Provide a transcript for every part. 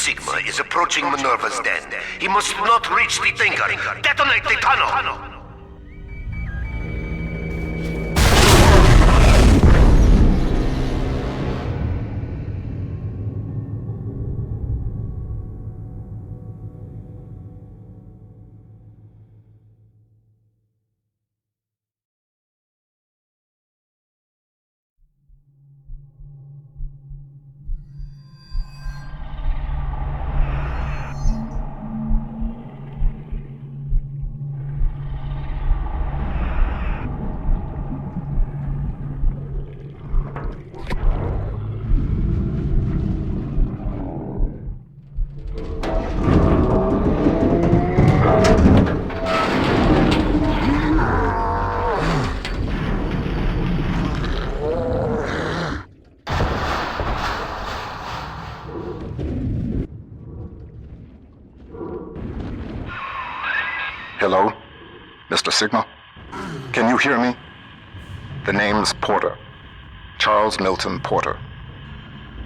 Sigma is approaching Minerva's den. He must not reach the Thinker. Detonate the tunnel! Hello? Mr. Sigma? Can you hear me? The name's Porter. Charles Milton Porter.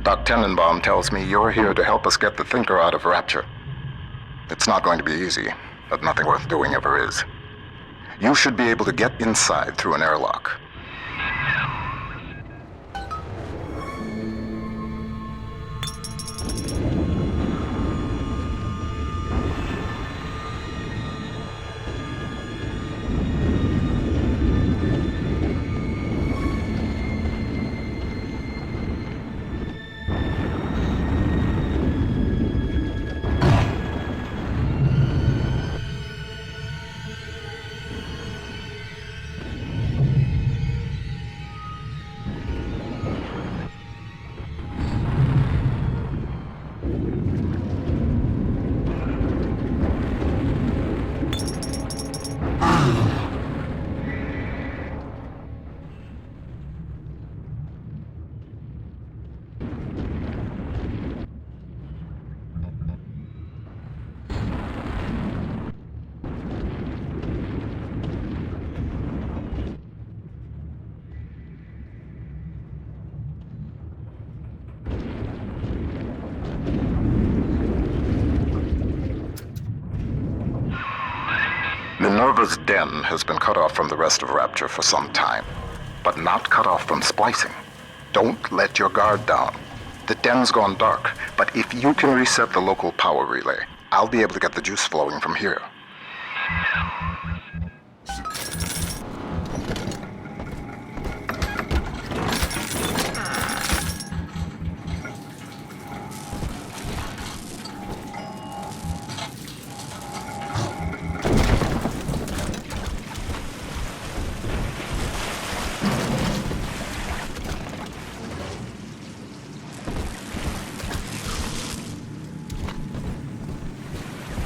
Doc Tenenbaum tells me you're here to help us get the Thinker out of Rapture. It's not going to be easy, but nothing worth doing ever is. You should be able to get inside through an airlock. Minerva's den has been cut off from the rest of Rapture for some time, but not cut off from splicing. Don't let your guard down. The den's gone dark, but if you can reset the local power relay, I'll be able to get the juice flowing from here.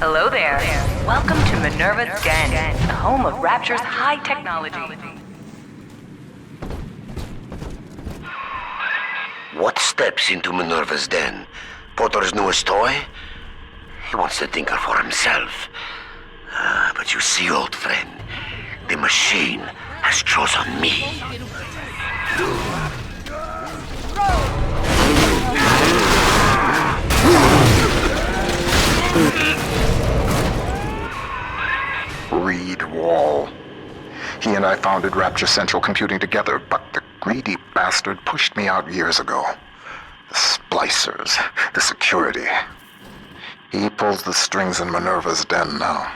Hello there. Welcome to Minerva's Den, the home of Rapture's high technology. What steps into Minerva's den? Porter's newest toy? He wants the Thinker for himself. But you see, old friend, the machine has chosen me. Reed Wall. He and I founded Rapture Central Computing together, but the greedy bastard pushed me out years ago. The splicers, the security. He pulls the strings in Minerva's den now.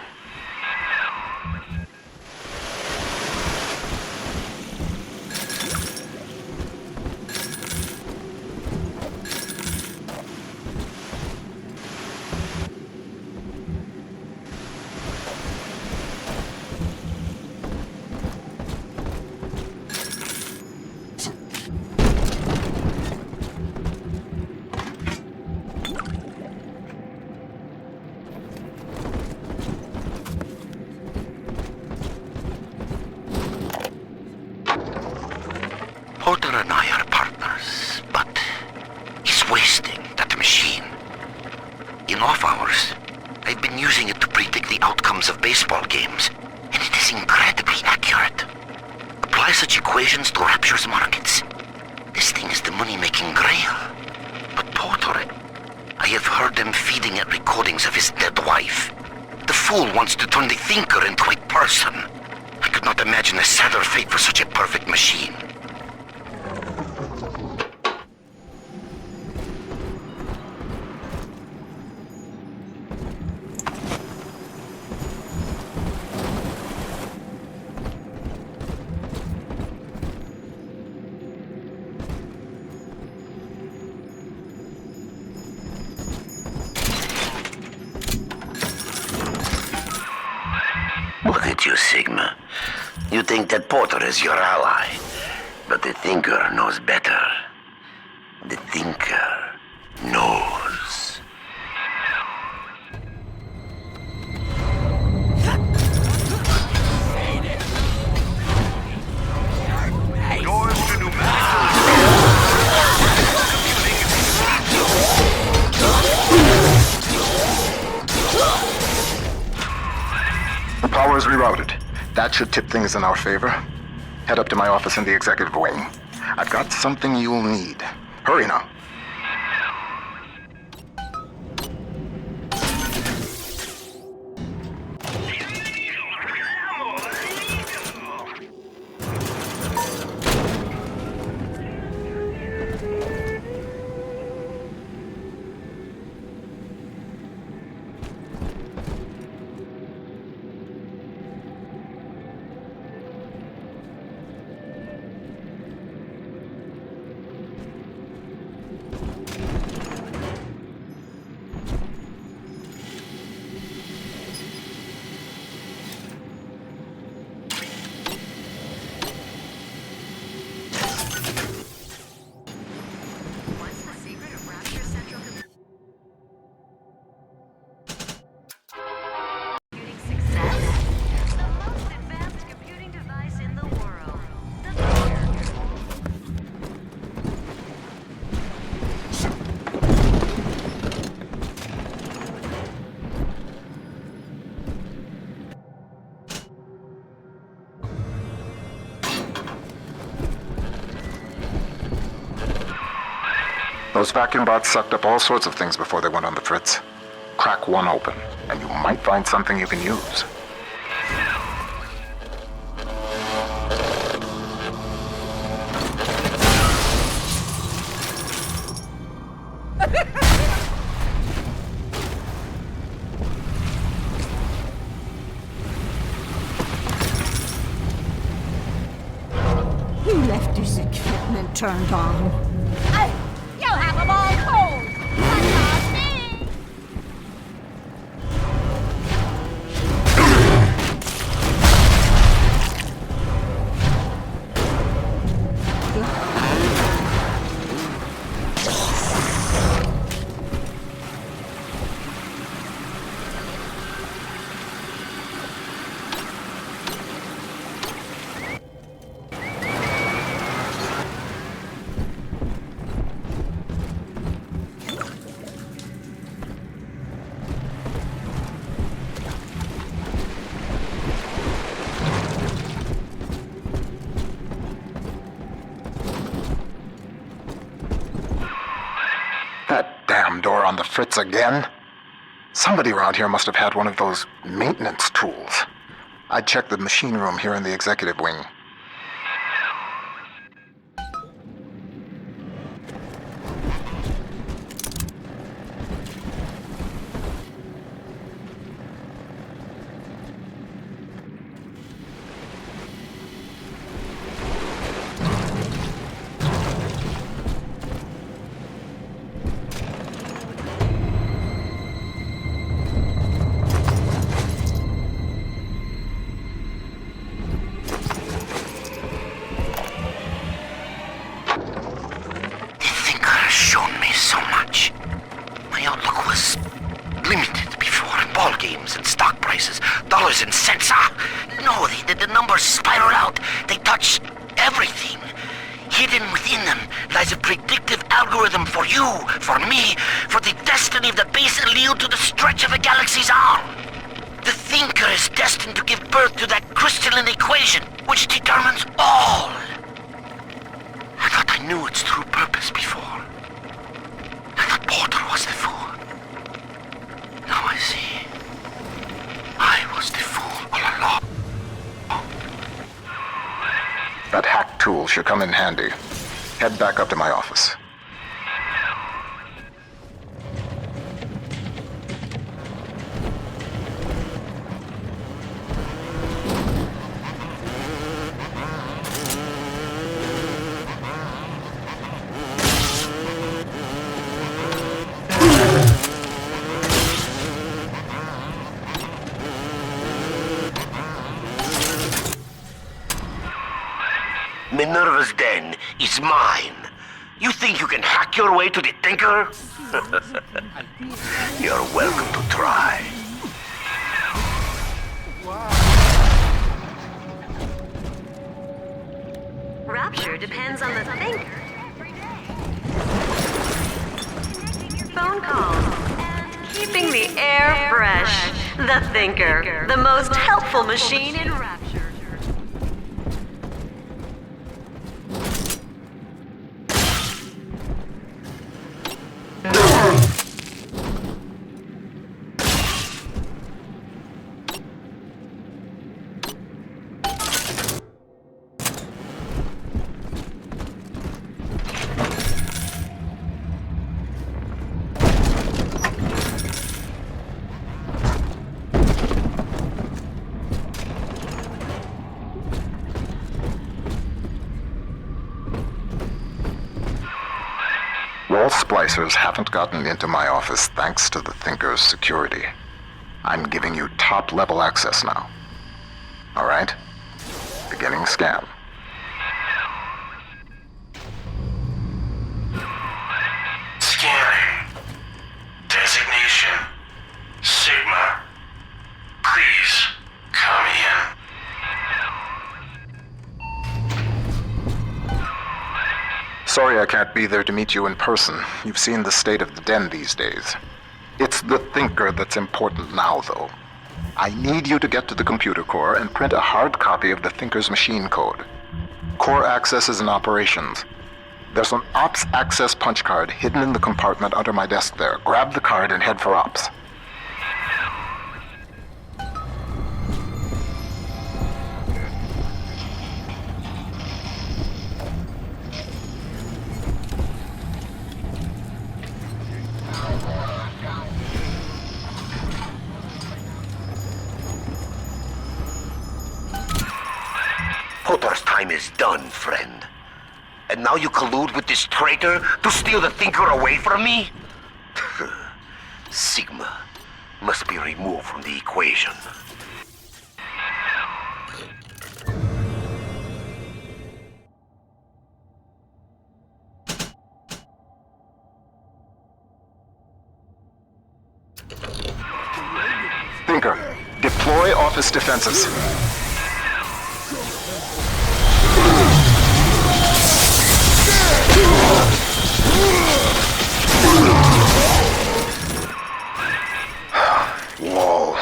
Porter and I are partners, but he's wasting that machine. In off hours, I've been using it to predict the outcomes of baseball games, and it is incredibly accurate. Apply such equations to Rapture's markets. This thing is the money-making grail. But Porter, I I have heard them feeding at recordings of his dead wife. The fool wants to turn the thinker into a person. I could not imagine a sadder fate for such a perfect machine. Look at you, Sigma. You think that Porter is your ally, but the Thinker knows better. The Thinker knows. Doors to pneumatic. The power is rerouted. That should tip things in our favor. Head up to my office in the executive wing. I've got something you'll need. Hurry now. What's the secret of Rapture Central Computing success? The most advanced computing device in the world. The Those vacuum bots sucked up all sorts of things before they went on the fritz. Crack one open, and you might find something you can use. Who left his equipment turned on? You'll have them all cold! But not me! That damn door on the fritz again? Somebody around here must have had one of those maintenance tools. I'd check the machine room here in the executive wing. limited before. Ball games and stock prices, dollars and cents. No, the numbers spiral out. They touch everything. Hidden within them lies a predictive algorithm for you, for me, for the destiny of the base allele to the stretch of a galaxy's arm. The thinker is destined to give birth to that crystalline equation, which determines all. I thought I knew its true purpose before. I thought Porter was the fool. That hack tool should come in handy. Head back up to my office. Minerva's den is mine. You think you can hack your way to the Thinker? You're welcome to try. Rapture depends on the thinker. Phone calls and Keeping the air fresh. The Thinker, the most helpful machine in Rapture. Wall splicers haven't gotten into my office thanks to the Thinker's security. I'm giving you top-level access now. All right? Beginning scan. Scanning. Designation. Sigma. Please, come in. Sorry I can't be there to meet you in person. You've seen the state of the den these days. It's the Thinker that's important now, though. I need you to get to the computer core and print a hard copy of the Thinker's machine code. Core access is in operations. There's an Ops access punch card hidden in the compartment under my desk there. Grab the card and head for Ops. Potter's time is done, friend. And now you collude with this traitor to steal the Thinker away from me? Sigma must be removed from the equation. Thinker, deploy office defenses. Wall.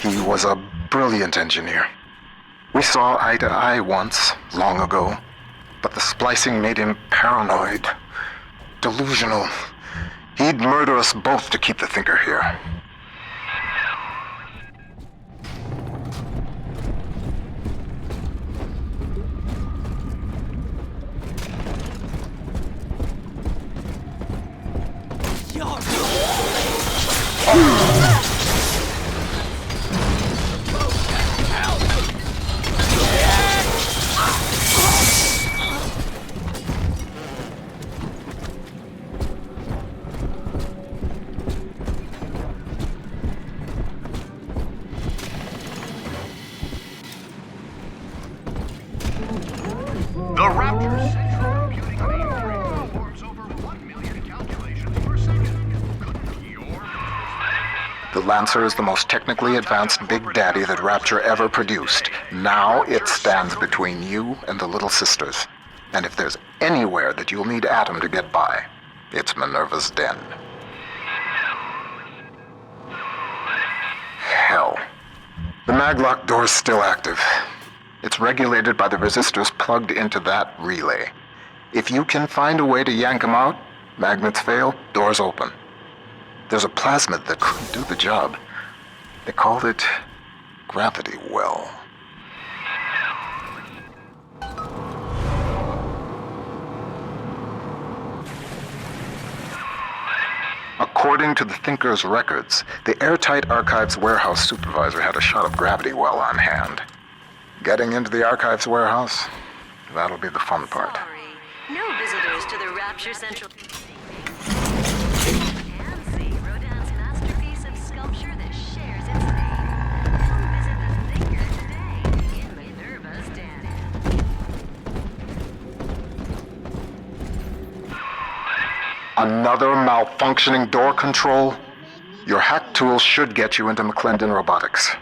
He was a brilliant engineer. We saw eye to eye once, long ago, but the splicing made him paranoid, delusional. He'd murder us both to keep the Thinker here. The Rapture's central computing mainframe performs over 1 million calculations per second. Couldn't your... The Lancer is the most technically advanced Big Daddy that Rapture ever produced. Now it stands between you and the Little Sisters. And if there's anywhere that you'll need Atom to get by, it's Minerva's den. Hell. The maglock door's still active. It's regulated by the resistors plugged into that relay. If you can find a way to yank them out, magnets fail, doors open. There's a plasmid that could do the job. They called it Gravity Well. According to the Thinker's records, the airtight archives warehouse supervisor had a shot of gravity well on hand. Getting into the archives warehouse, that'll be the fun part. Sorry, no visitors to the Rapture Central. And see Rodin's masterpiece of sculpture that shares its name. Come visit the Thinker today in Minerva's den. Another malfunctioning door control? Your hack tools should get you into McClendon Robotics.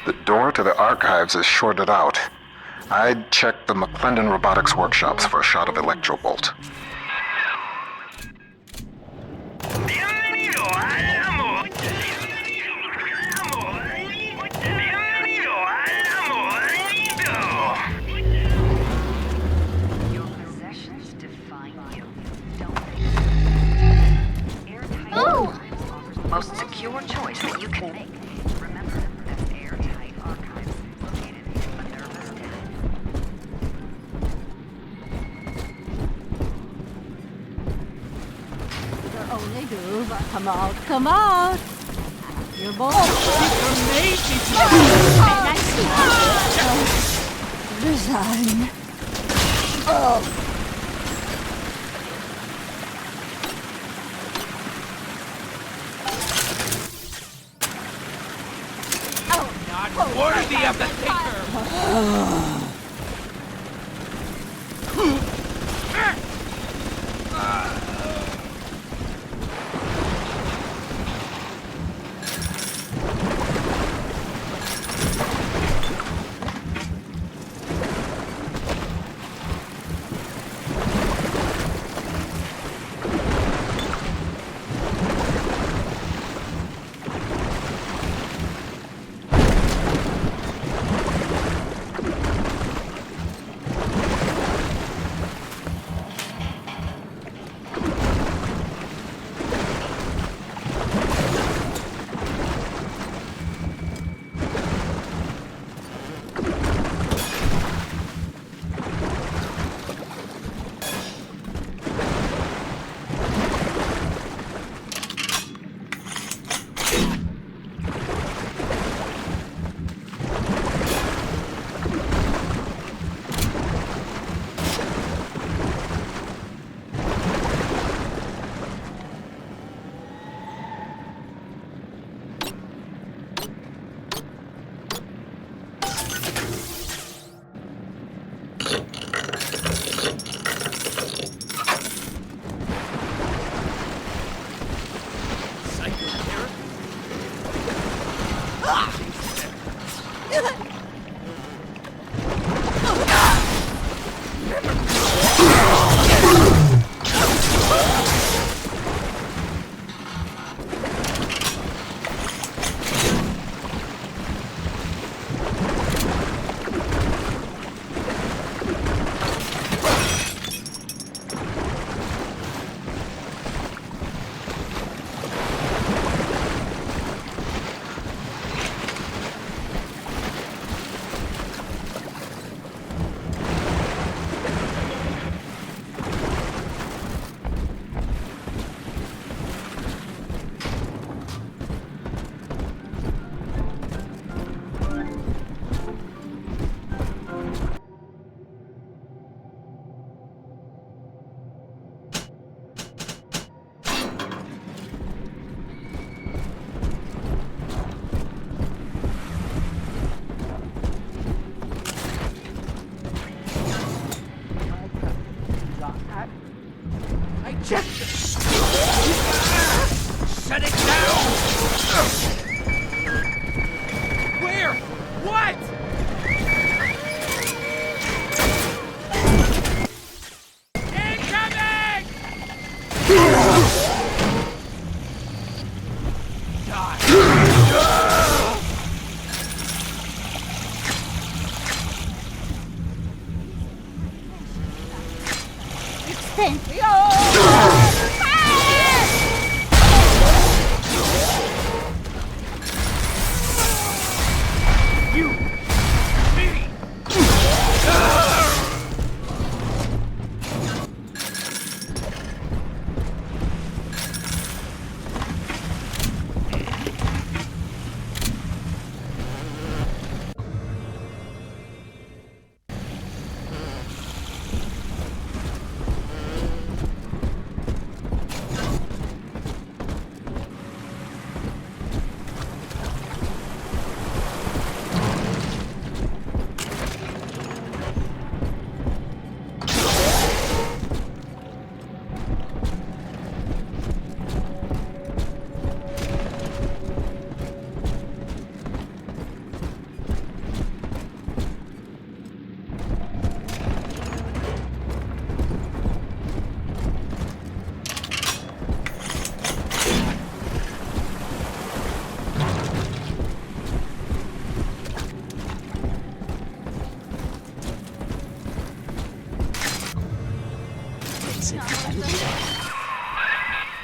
The door to the archives is shorted out. I'd check the McClendon Robotics workshops for a shot of Electrobolt. Bienvenido al amor. Bienvenido al amor. Your possessions define you, don't they? Airtight archives offers the most secure choice that you can make. Remember, that's airtight archives located in Minerva's den. You're only do, but come out, come out. You're both. Resign. Worthy of the Thinker!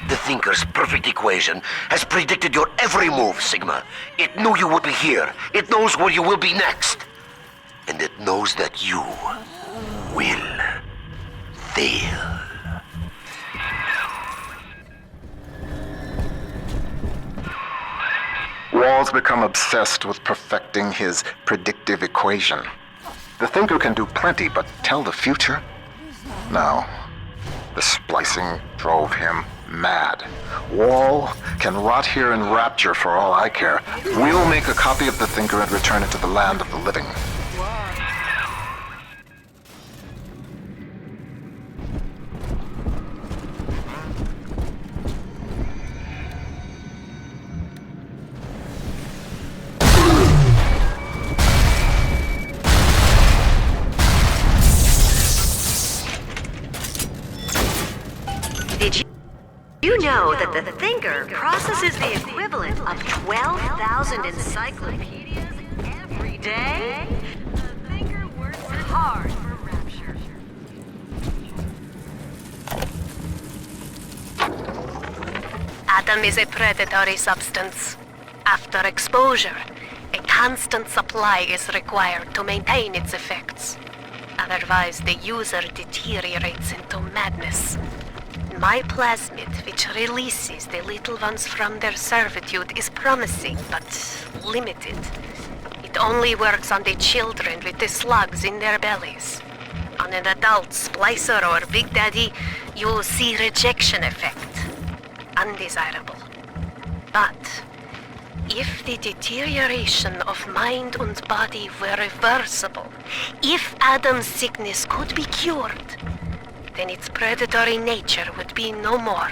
The Thinker's perfect equation has predicted your every move, Sigma. It knew you would be here. It knows where you will be next. And it knows that you will fail. Wall's become obsessed with perfecting his predictive equation. The Thinker can do plenty, but tell the future? No. The splicing drove him mad. Wall can rot here in rapture for all I care. We'll make a copy of the Thinker and return it to the land of the living. Did you know that the Thinker processes the equivalent of 12,000 encyclopedias every day? The Thinker works hard for rapture. Atom is a predatory substance. After exposure, a constant supply is required to maintain its effects. Otherwise, the user deteriorates into madness. My plasmid, which releases the little ones from their servitude, is promising, but limited. It only works on the children with the slugs in their bellies. On an adult splicer or Big Daddy, you'll see rejection effect. Undesirable. But if the deterioration of mind and body were reversible, if Adam's sickness could be cured, then its predatory nature would be no more.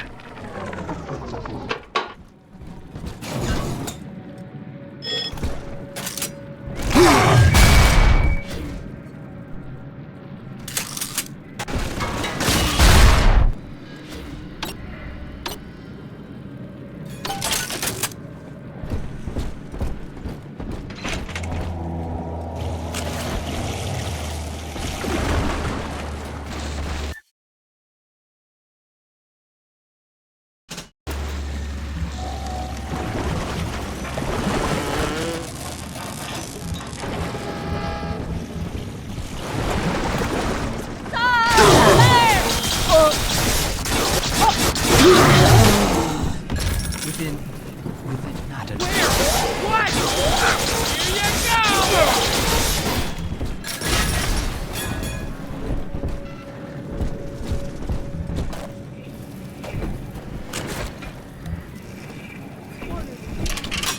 Within not an Where? What?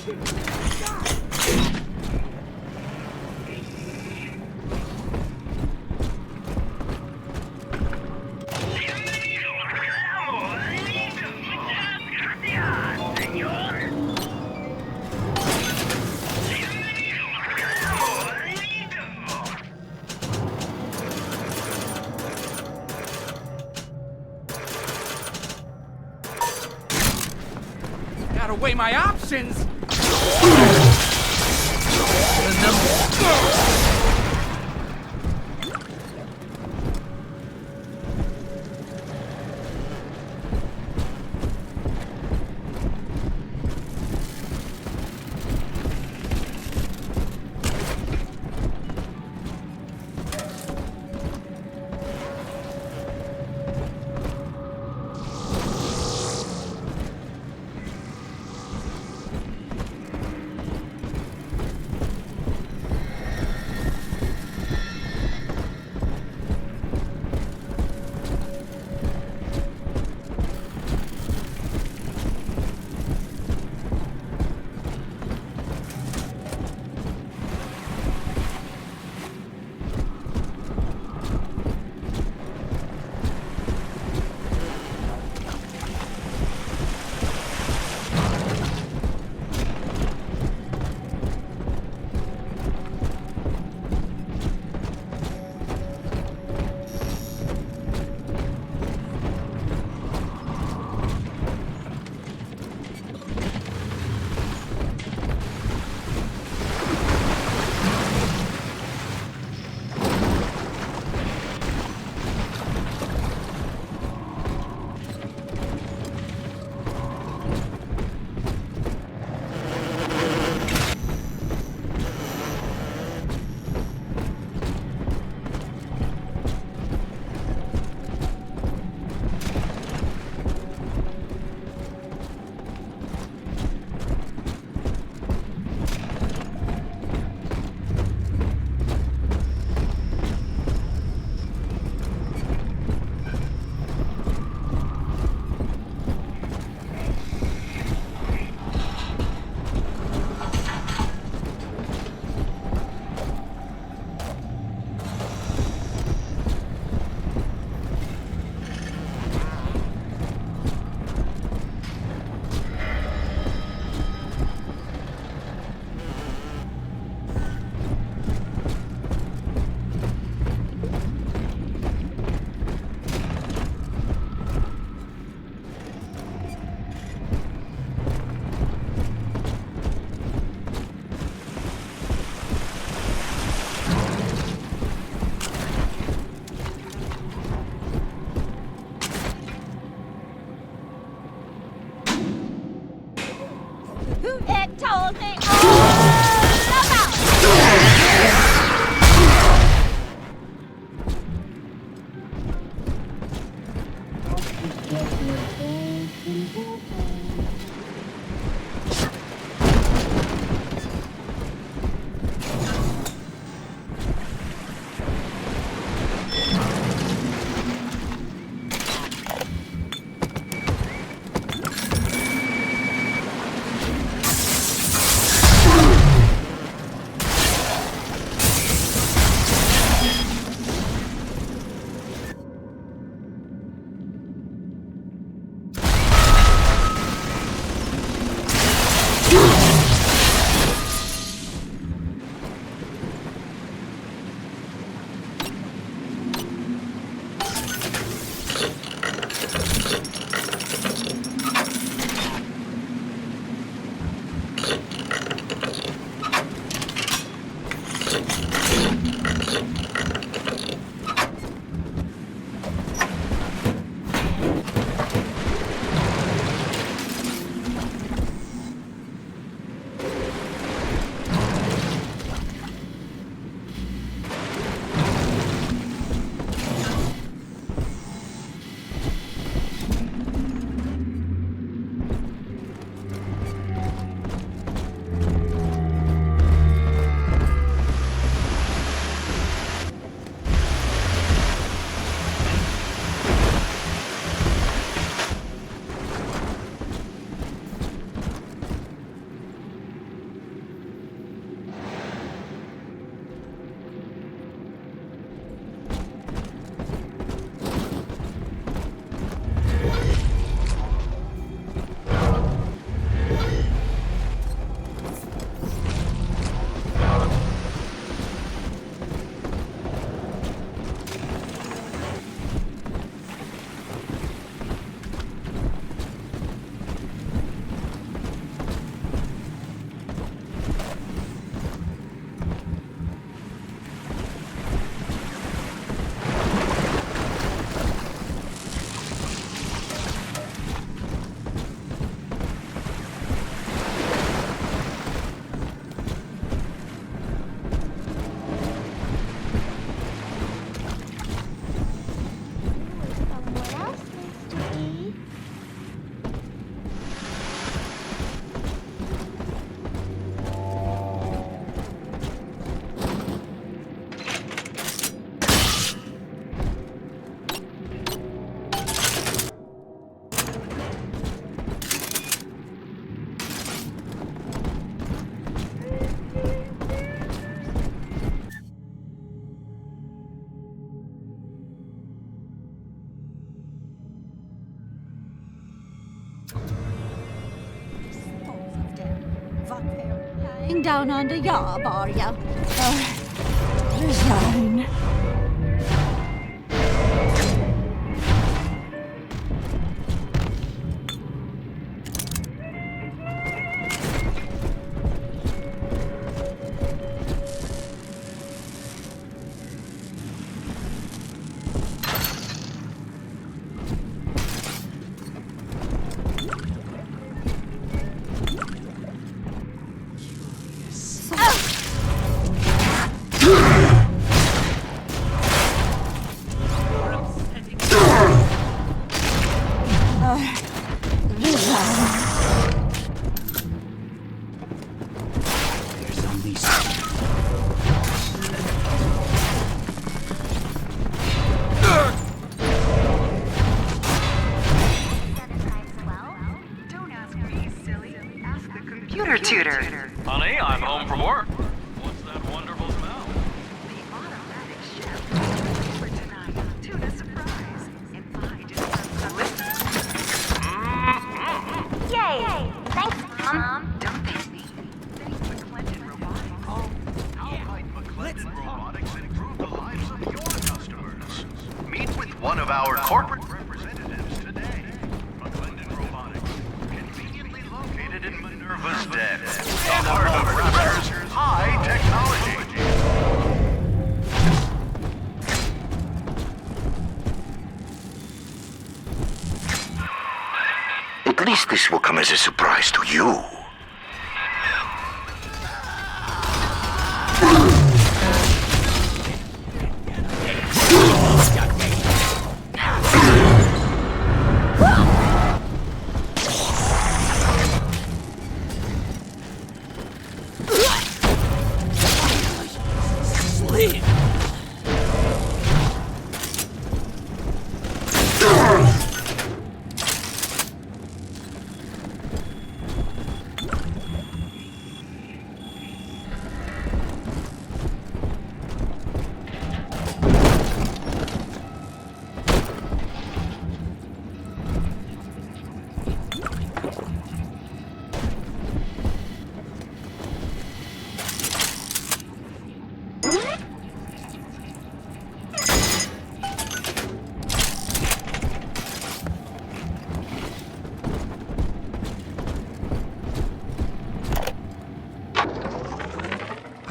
Here you go! weigh my options. It told me all about Lying down on the job, are ya? Resign. Computer tutor. Honey, I'm home from work. What's that wonderful smell? The automatic chef for tonight. Tuna surprise. And I just Yay! Thanks, Mom. Don't thank me. Thanks McClendon Robotics. How might McClendon Robotics improve the lives of your customers? Meet with one of our corporate representatives today. McClendon Robotics, conveniently located in Minerva's den, a part of Rapture's high technology. At least this will come as a surprise to you.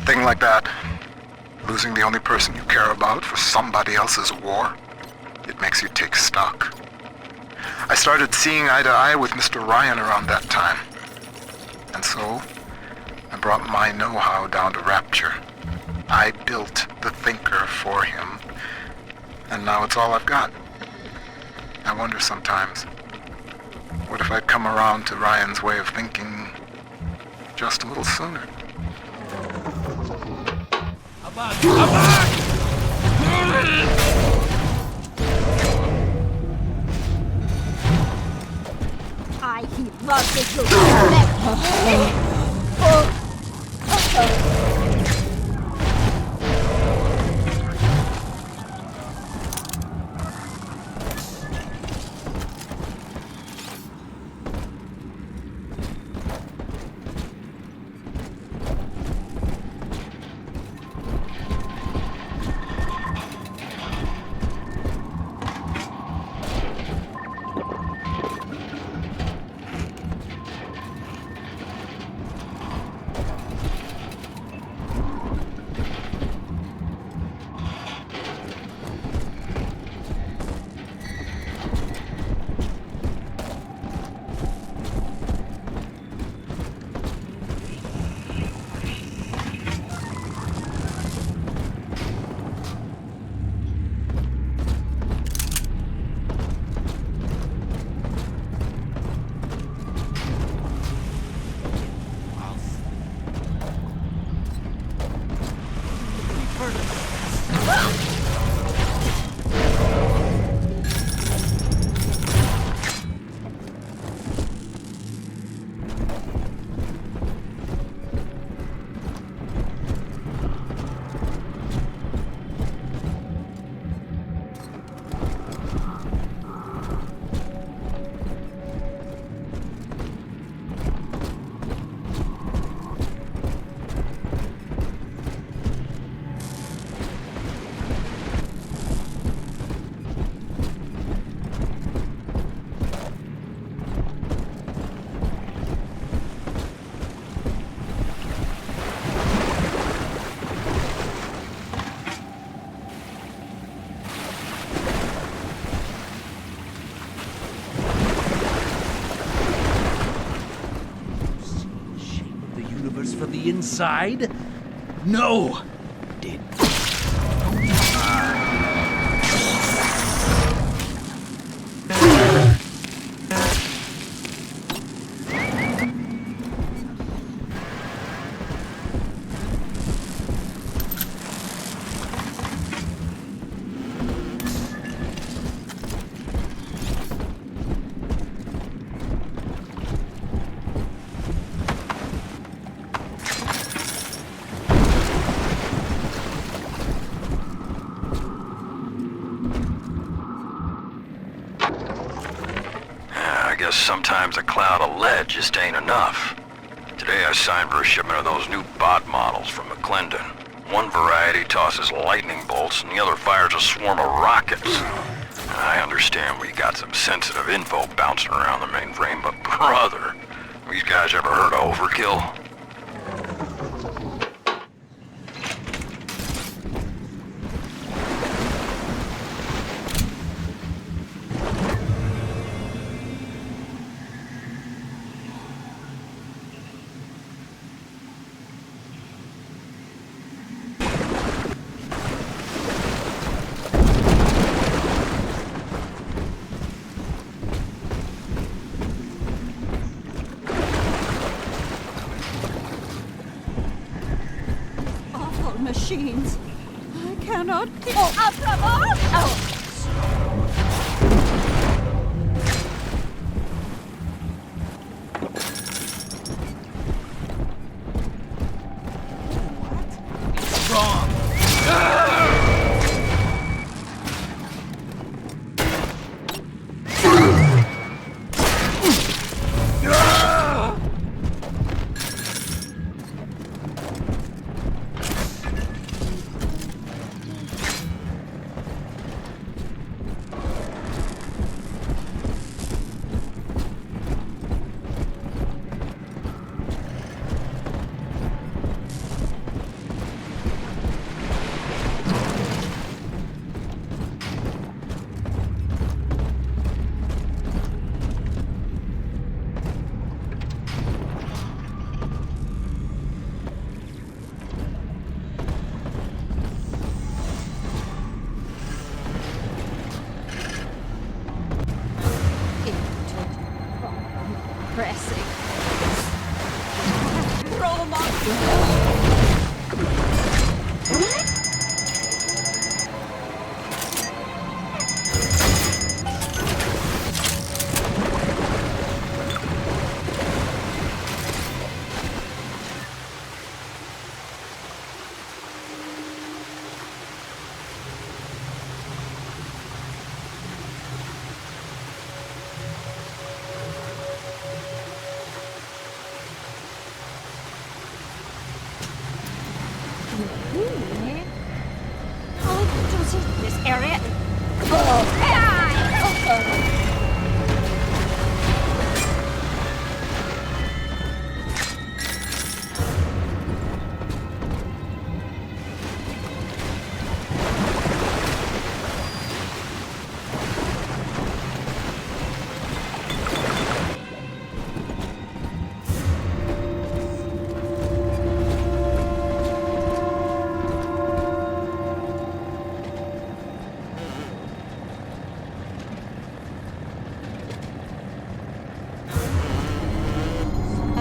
Thing like that, losing the only person you care about for somebody else's war, it makes you take stock. I started seeing eye to eye with Mr. Ryan around that time. And so, I brought my know-how down to Rapture. I built the Thinker for him, and now it's all I've got. I wonder sometimes, what if I'd come around to Ryan's way of thinking just a little sooner? I keep running to universe from the inside? No! Did. Sometimes a cloud of lead just ain't enough. Today I signed for a shipment of those new bot models from McClendon. One variety tosses lightning bolts and the other fires a swarm of rockets. I understand we got some sensitive info bouncing around the mainframe, but brother, these guys ever heard of overkill? Machines. I cannot keep up them all. Oh. This area.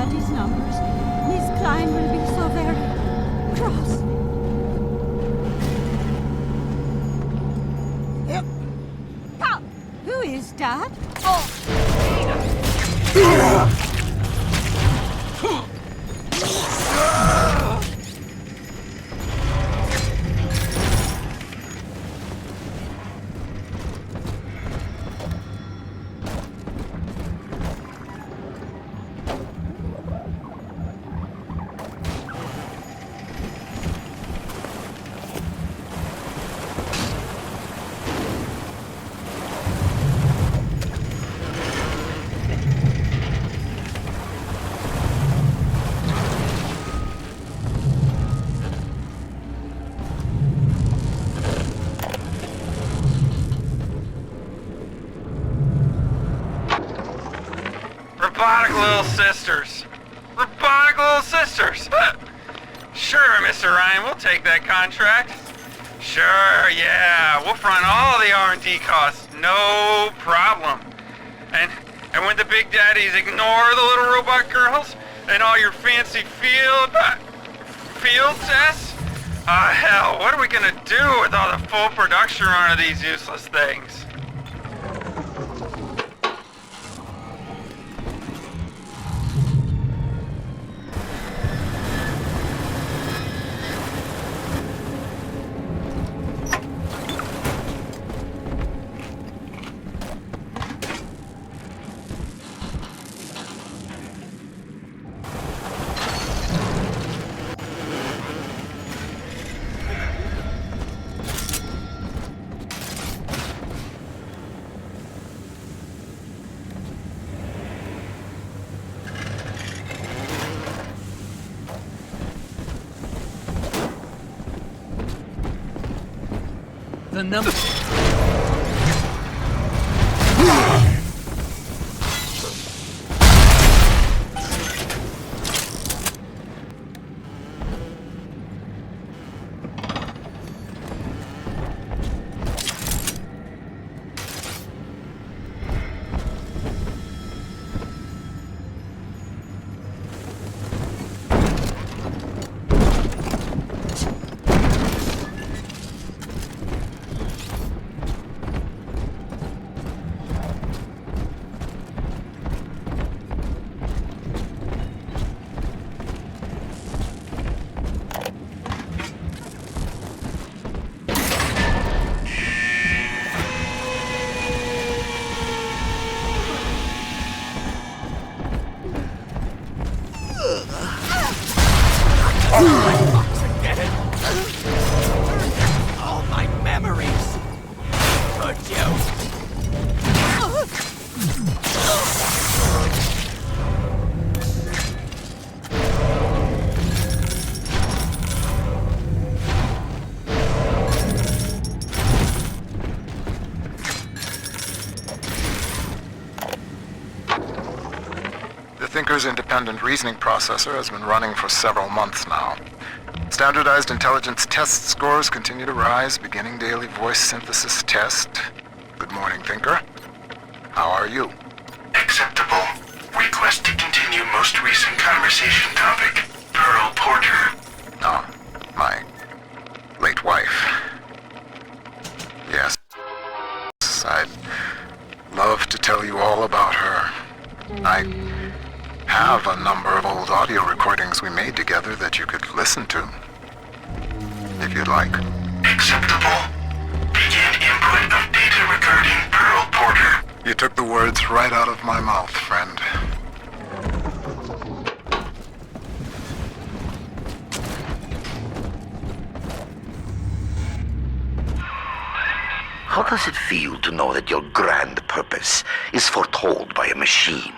These numbers. Miss Klein will be so very cross. Yep. Oh, who is that? Oh. Robotic little sisters. Robotic little sisters. Sure, Mr. Ryan, we'll take that contract. Sure, yeah, we'll front all the R&D costs, no problem. And when the big daddies ignore the little robot girls and all your fancy field tests? Hell, what are we gonna do with all the full production run of these useless things? The number... All my memories! Could you? The Thinker's independent reasoning processor has been running for several months now. Standardized intelligence test scores continue to rise, beginning daily voice synthesis test. Good morning, Thinker. How are you? Acceptable. Request to continue most recent conversation topic. Pearl Porter. Ah, my late wife. Yes. I'd love to tell you all about her. I have a number of old audio recordings we made together that you could listen to, if you'd like. Acceptable. Begin input of data regarding Pearl Porter. You took the words right out of my mouth, friend. How does it feel to know that your grand purpose is foretold by a machine?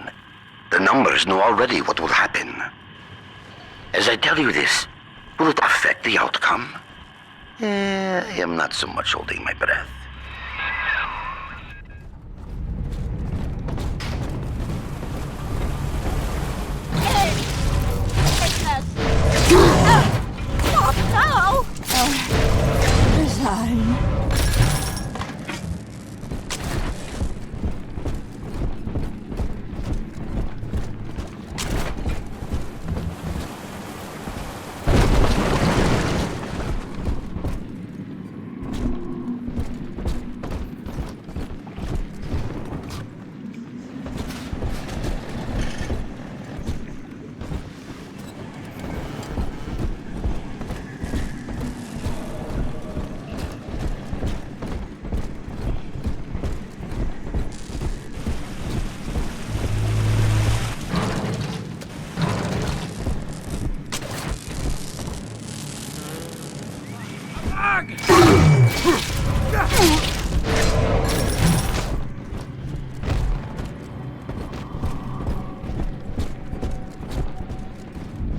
The numbers know already what will happen. As I tell you this, will it affect the outcome? I am not so much holding my breath. What now? Resign.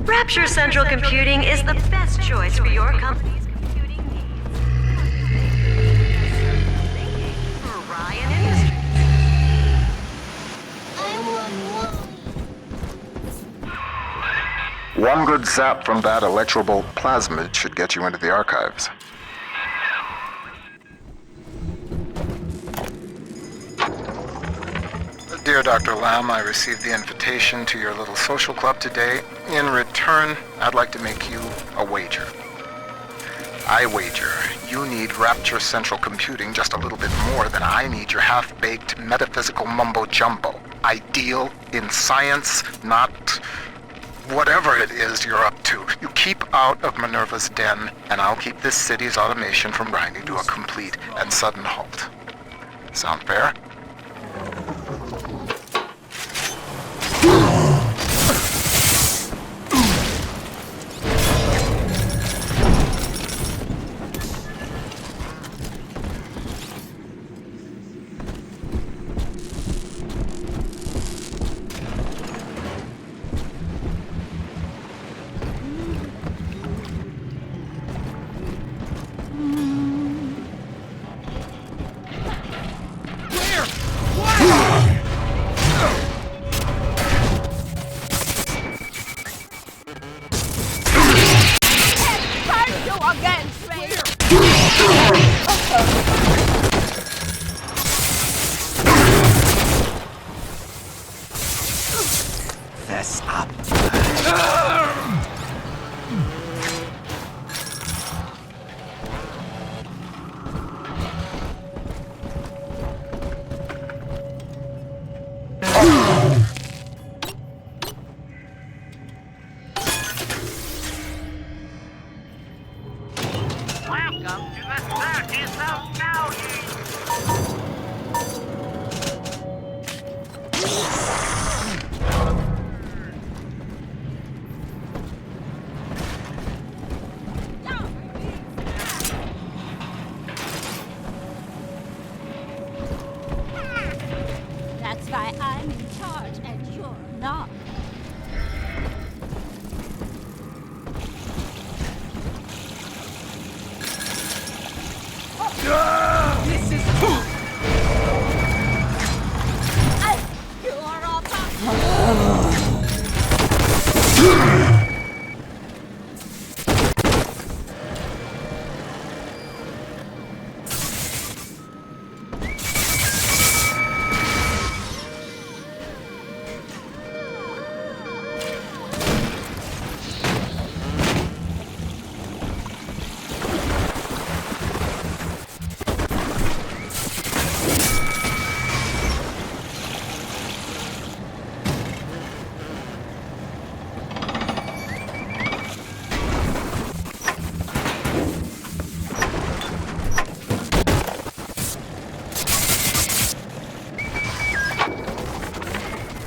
Rapture Central Computing is the best choice for your company's computing needs. For Ryan Industries. One good zap from that electrobolt plasmid should get you into the archives. Dear Dr. Lamb, I received the invitation to your little social club today. In return, I'd like to make you a wager. I wager you need Rapture Central Computing just a little bit more than I need your half-baked metaphysical mumbo-jumbo. Ideal in science, not whatever it is you're up to. You keep out of Minerva's den, and I'll keep this city's automation from grinding to a complete and sudden halt. Sound fair? That's why I'm in charge and you're not. This is... You are all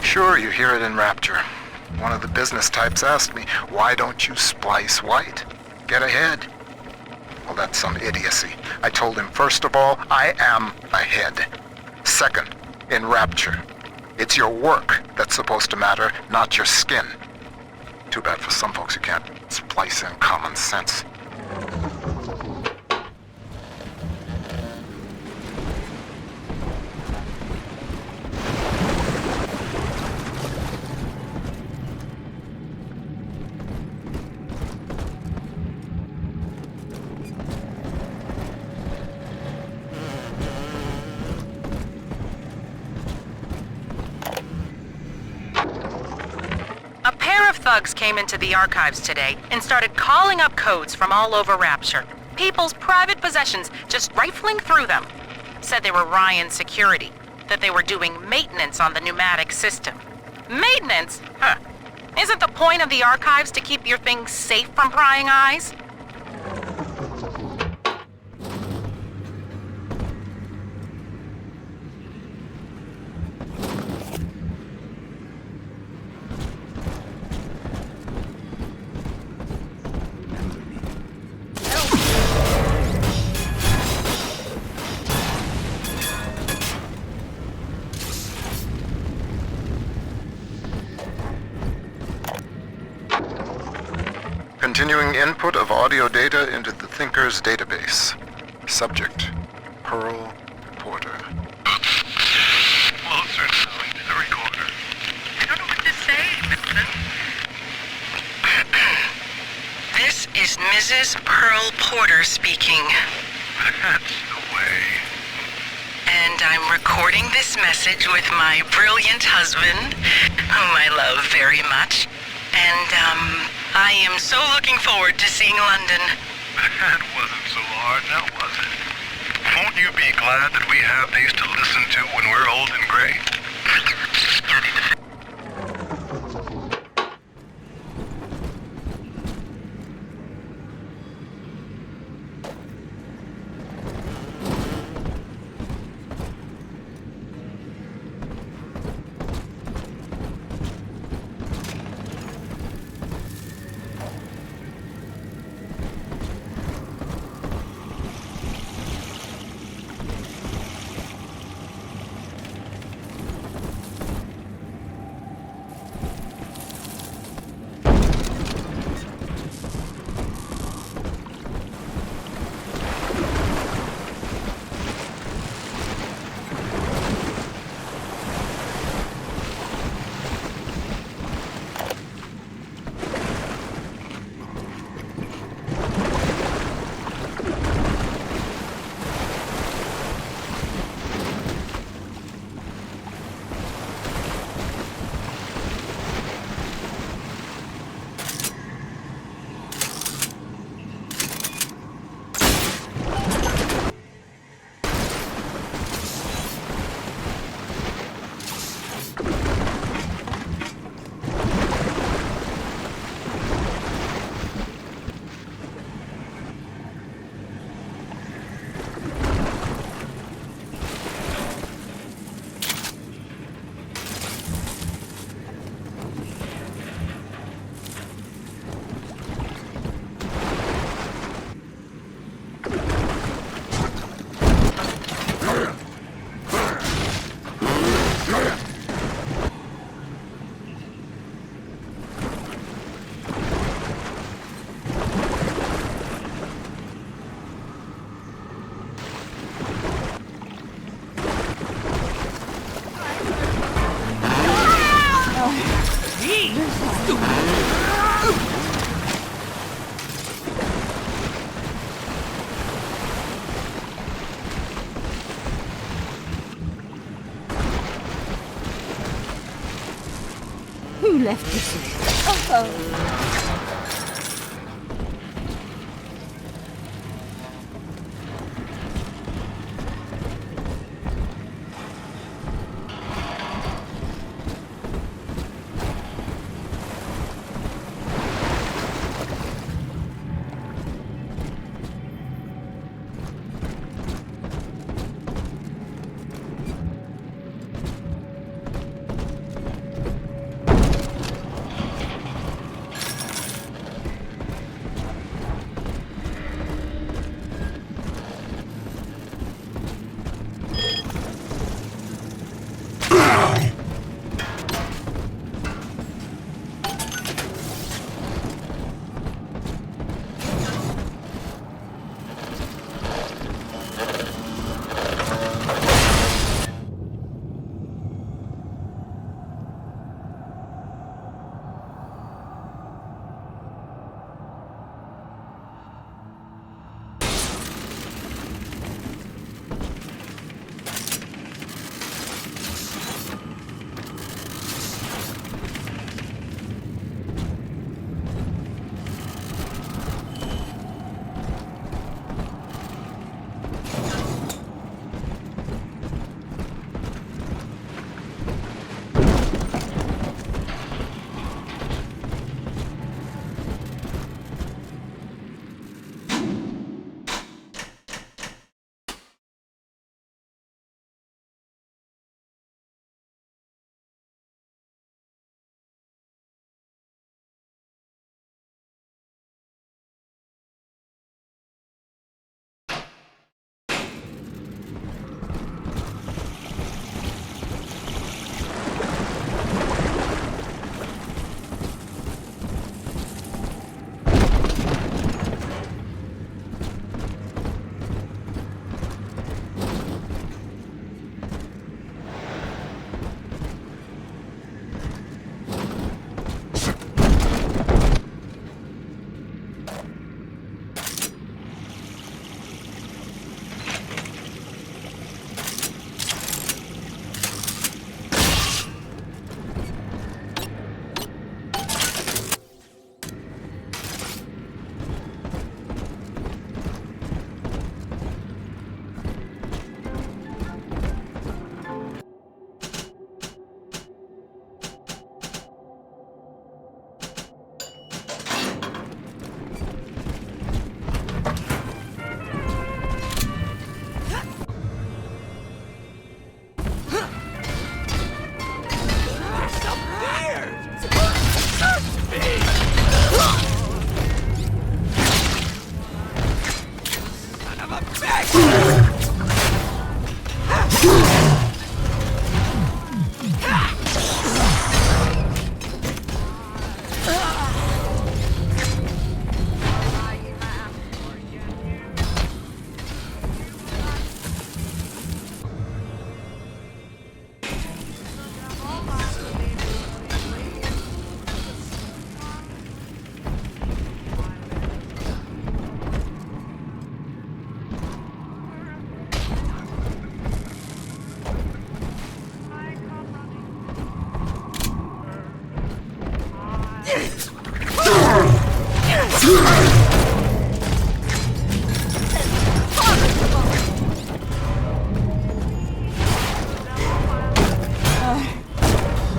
Sure, you hear it in Rapture. One of the business types asked me, why don't you splice white? Get ahead. Well, that's some idiocy. I told him, first of all, I am ahead. Second, in Rapture, it's your work that's supposed to matter, not your skin. Too bad for some folks who can't splice in common sense. A pair of thugs came into the archives today and started calling up codes from all over Rapture. People's private possessions, just rifling through them. Said they were Ryan security, that they were doing maintenance on the pneumatic system. Maintenance? Huh. Isn't the point of the archives to keep your things safe from prying eyes? Continuing input of audio data into the Thinker's database. Subject, Pearl Porter. Closer now into the recorder. I don't know what to say, Vincent. is Mrs. Pearl Porter speaking. That's the way. And I'm recording this message with my brilliant husband, whom I love very much. And, I am so looking forward to seeing London. That wasn't so hard, now was it? Won't you be glad that we have these to listen to when we're old and gray? Who left this? Oh.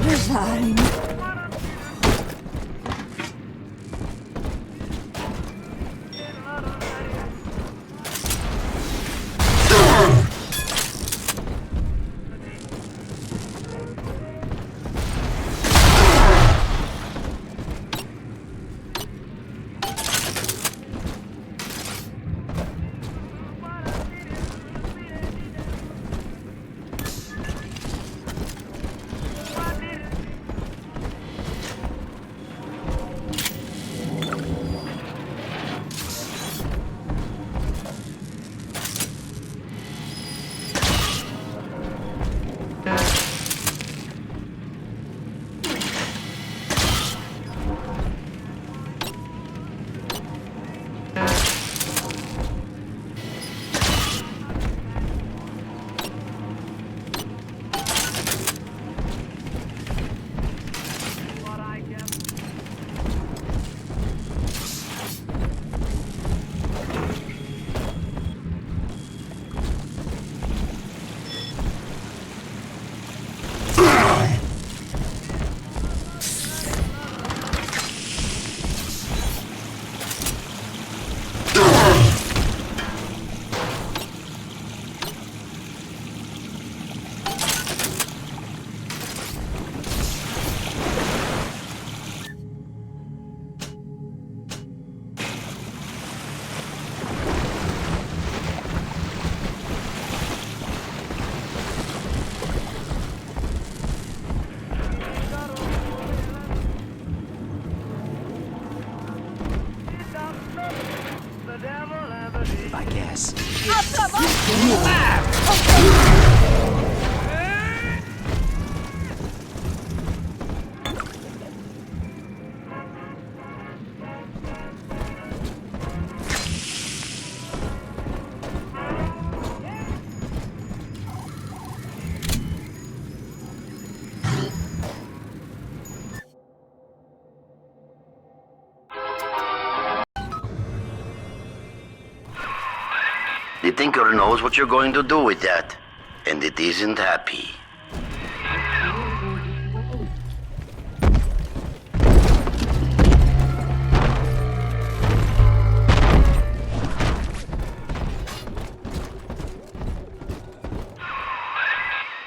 Resign. I guess. The Tinker knows what you're going to do with that, and it isn't happy.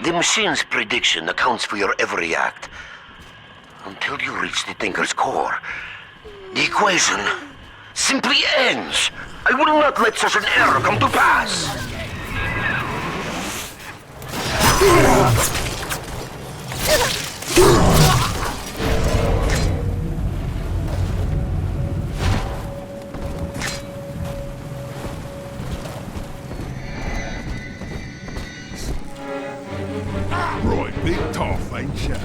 The machine's prediction accounts for your every act. Until you reach the Tinker's core, the equation simply ends. I will not let such an error come to pass. Right, big tough, ain't ya?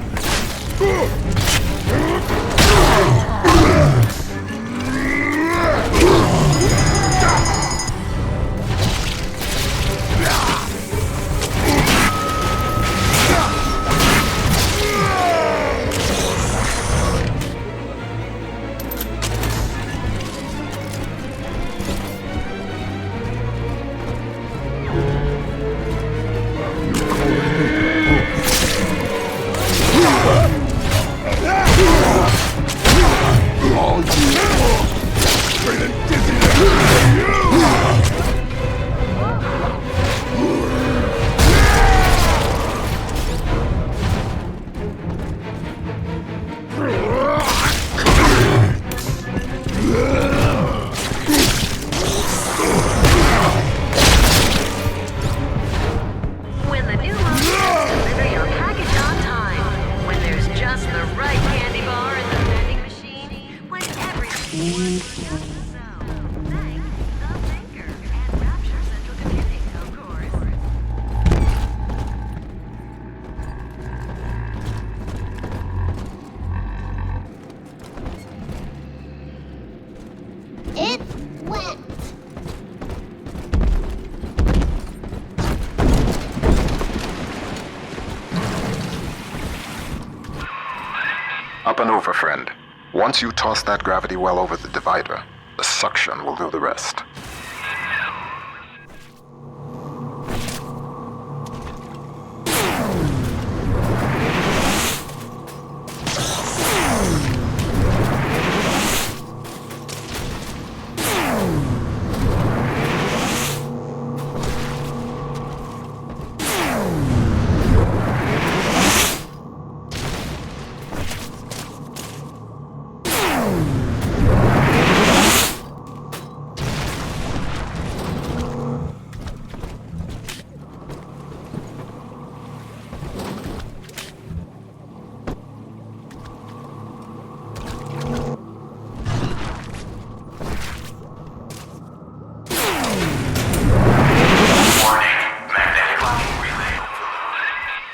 Up and over, friend. Once you toss that gravity well over the divider, The suction will do the rest.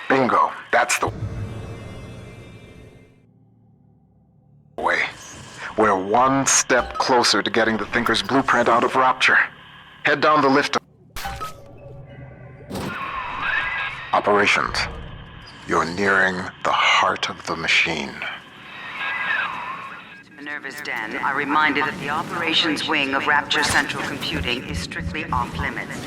Bingo. That's the way. We're one step closer to getting the Thinker's blueprint out of Rapture. Head down the lift. Operations. You're nearing the heart of the machine. Minerva's den are reminded that the operations wing of Rapture Central Computing is strictly off-limits.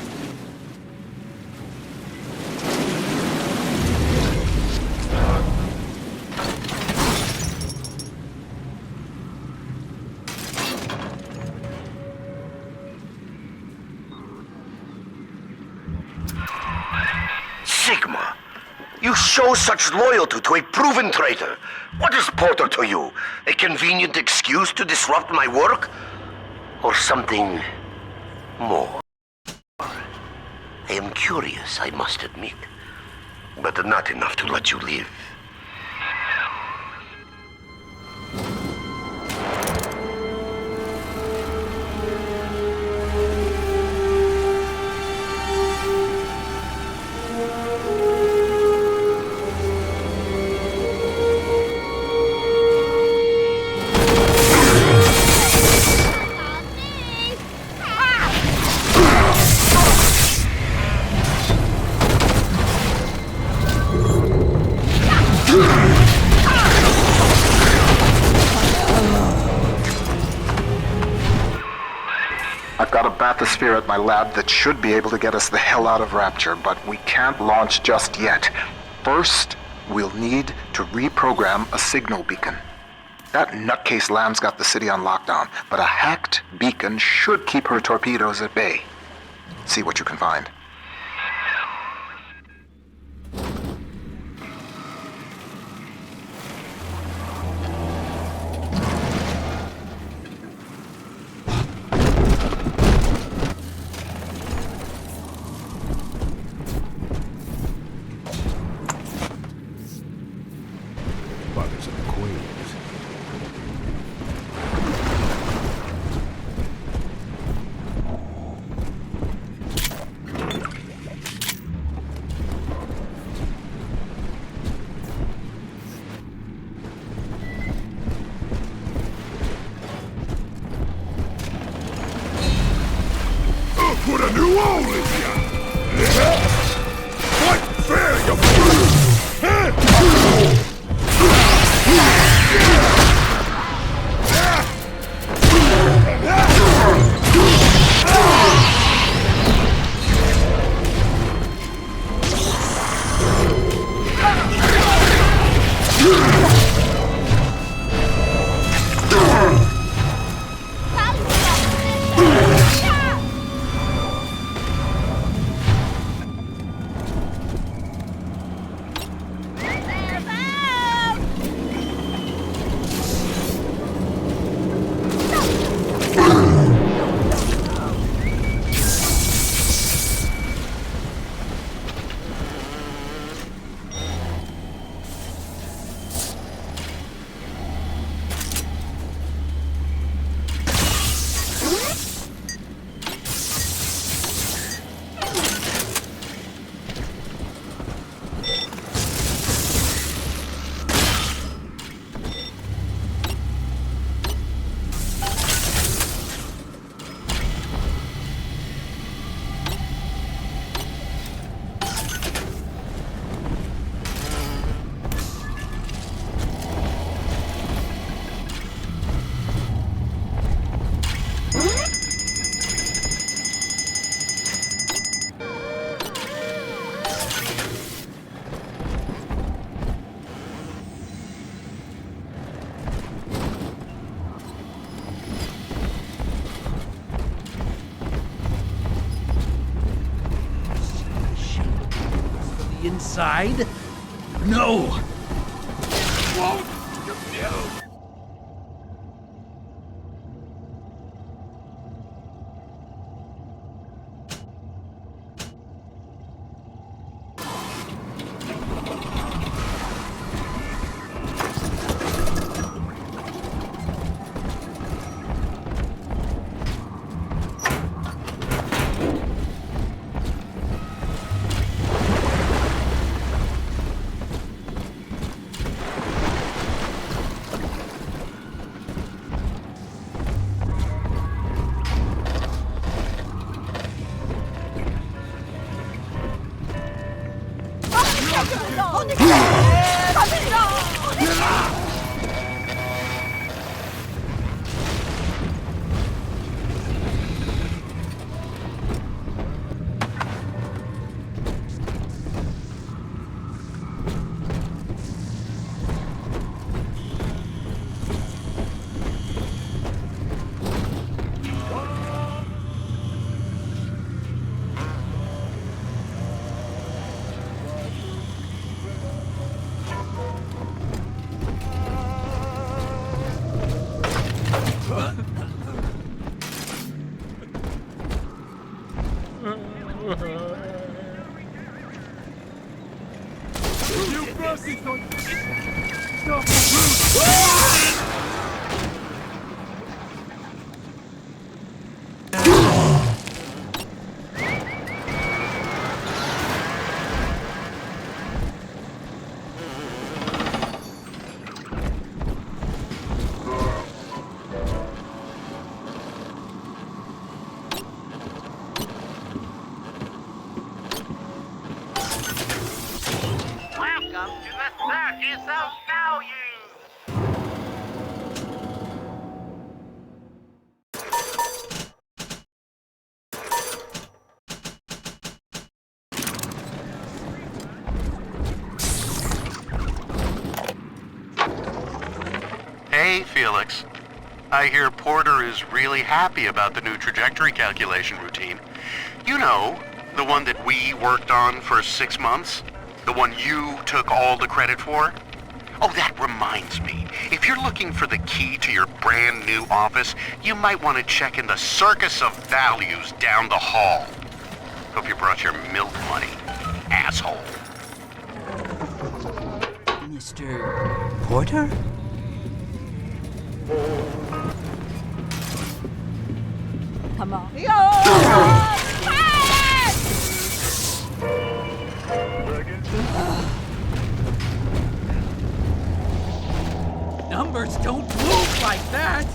Sigma, you show such loyalty to a proven traitor. What is Porter to you? A convenient excuse to disrupt my work? Or something more? I am curious, I must admit, but not enough to let you live. I've got a bathysphere at my lab that should be able to get us the hell out of Rapture, but we can't launch just yet. First, we'll need to reprogram a signal beacon. That nutcase Lamb's got the city on lockdown, but a hacked beacon should keep her torpedoes at bay. See what you can find. Put a new hole in ya! Fight fair, you inside? No! Won't compute! Hey, Felix. I hear Porter is really happy about the new trajectory calculation routine. You know, the one that we worked on for 6 months? The one you took all the credit for? Oh, that reminds me. If you're looking for the key to your brand new office, you might want to check in the Circus of Values down the hall. Hope you brought your milk money, asshole. Mr. Porter? Come on. Numbers don't move like that!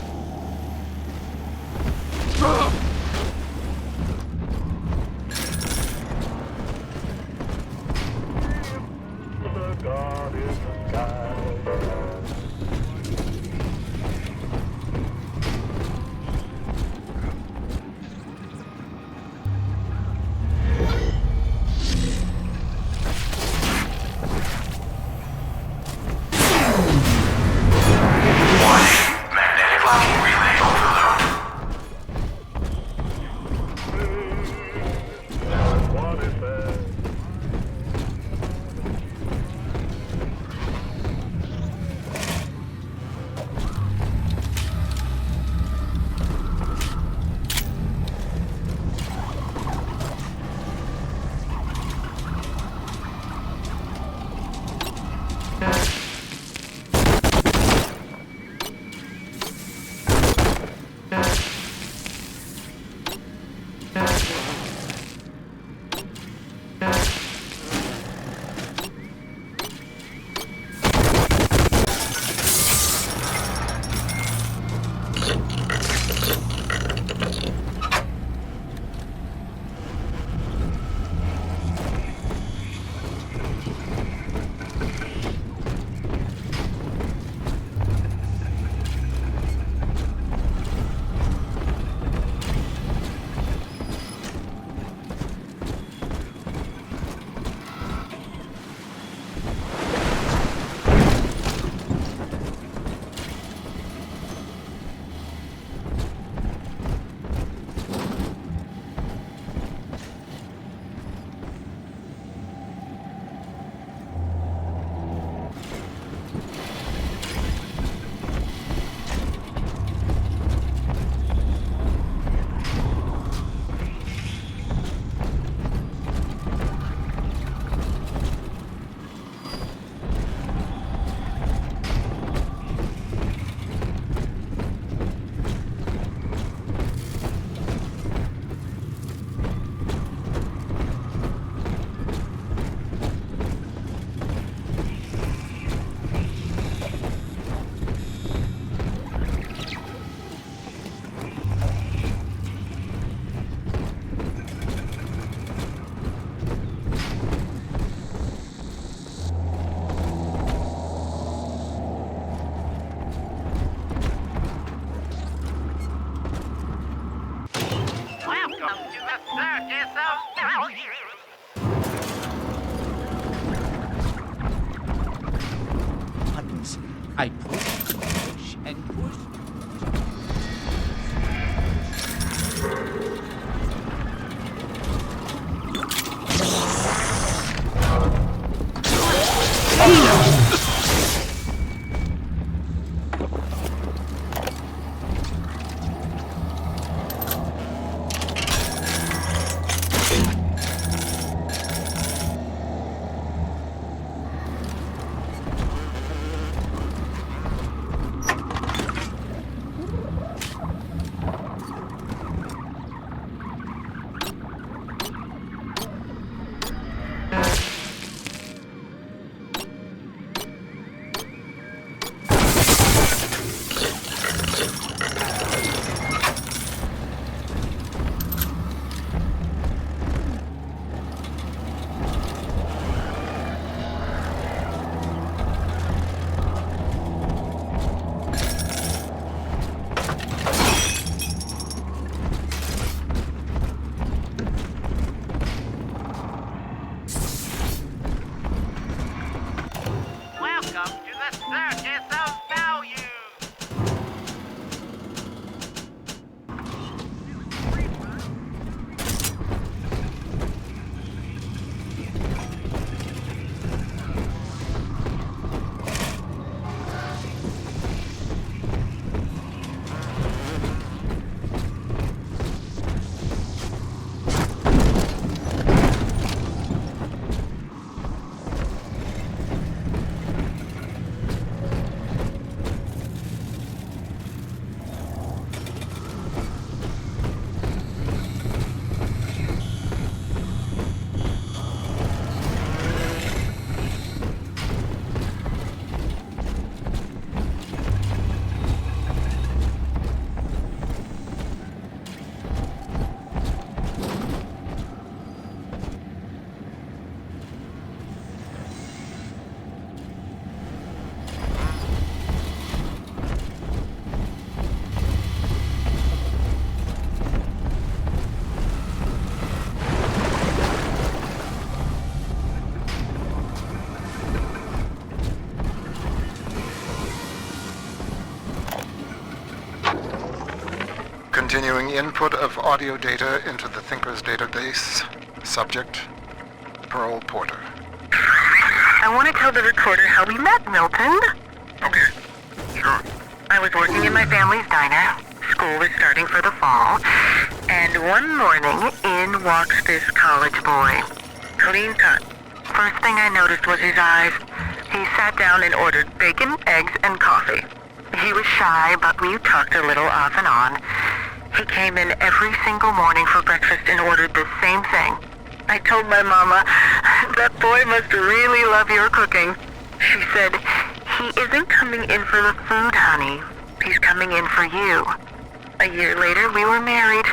circus of value. Buttons. I push and push. Continuing input of audio data into the Thinker's database. Subject, Pearl Porter. I want to tell the recorder how we met, Milton. Okay, sure. I was working in my family's diner. School was starting for the fall. And one morning, in walks this college boy. Clean cut. First thing I noticed was his eyes. He sat down and ordered bacon, eggs, and coffee. He was shy, but we talked a little off and on. He came in every single morning for breakfast and ordered the same thing. I told my mama, that boy must really love your cooking. She said, he isn't coming in for the food, honey. He's coming in for you. A year later, we were married.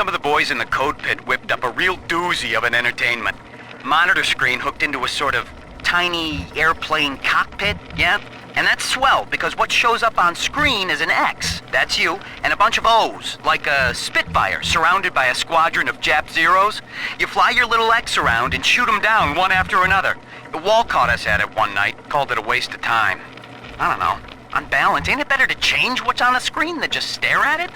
Some of the boys in the code pit whipped up a real doozy of an entertainment. Monitor screen hooked into a sort of tiny airplane cockpit, yeah? And that's swell, because what shows up on screen is an X, that's you, and a bunch of O's, like a Spitfire surrounded by a squadron of Jap Zeros. You fly your little X around and shoot them down one after another. The wall caught us at it one night, called it a waste of time. I don't know. On balance, ain't it better to change what's on the screen than just stare at it?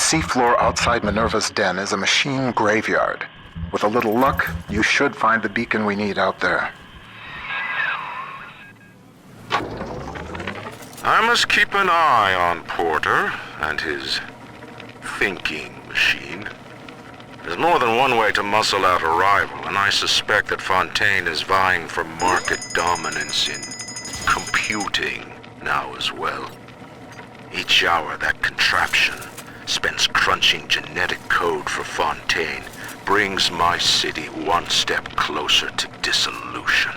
seafloor outside Minerva's den is a machine graveyard. With a little luck, you should find the beacon we need out there. I must keep an eye on Porter and his thinking machine. There's more than one way to muscle out a rival, and I suspect that Fontaine is vying for market dominance in computing now as well. Each hour that contraption spends crunching genetic code for Fontaine brings my city one step closer to dissolution.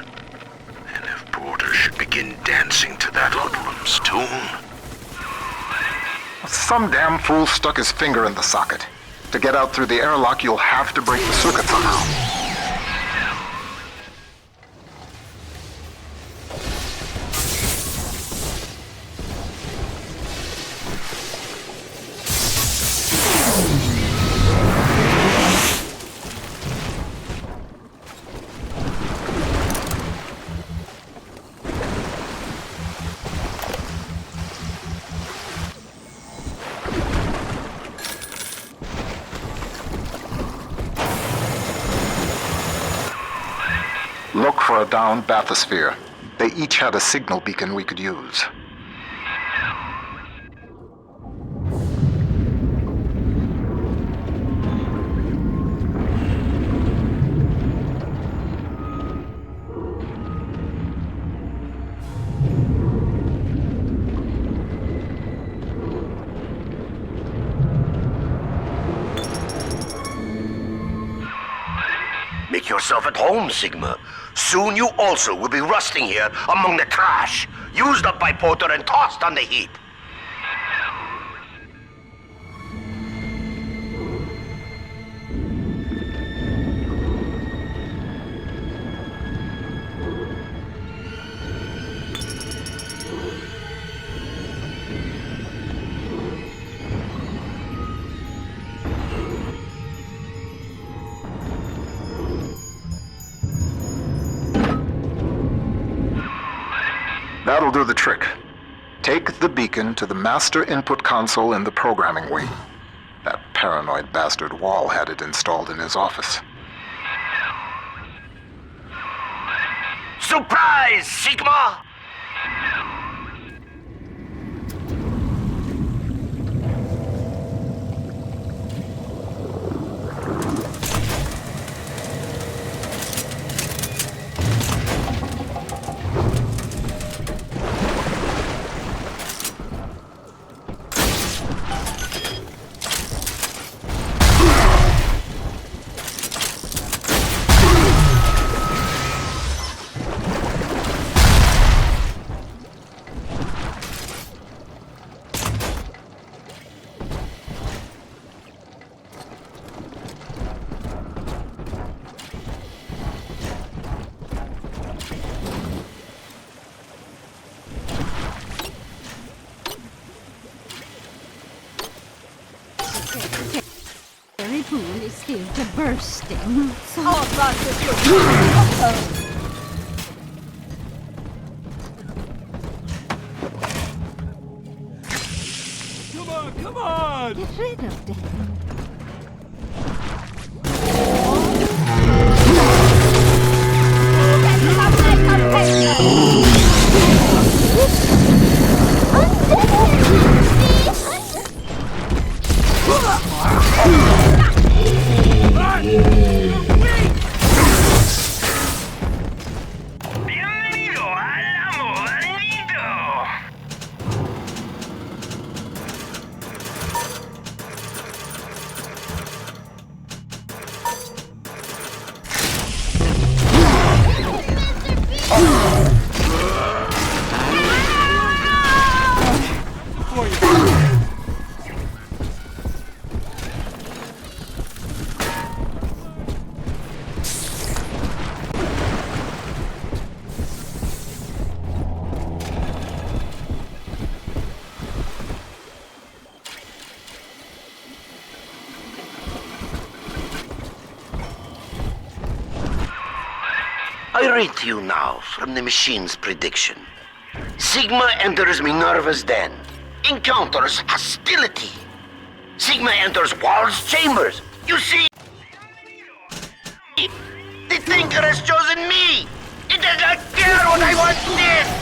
And if Porter should begin dancing to that hoodlum's tune... Some damn fool stuck his finger in the socket. To get out through the airlock, you'll have to break the circuit somehow. Look for a downed bathysphere. They each had a signal beacon we could use. Make yourself at home, Sigma. Soon you also will be rusting here among the trash, used up by Porter and tossed on the heap. That'll do the trick. Take the beacon to the master input console in the programming wing. That paranoid bastard Wall had it installed in his office. Surprise, Sigma! The pool is still to bursting. So Come on! Get rid of them. I read to you now from the machine's prediction. Sigma enters Minerva's den. Encounters hostility. Sigma enters Wald's chambers. You see? The Thinker has chosen me! It does not care what I want this!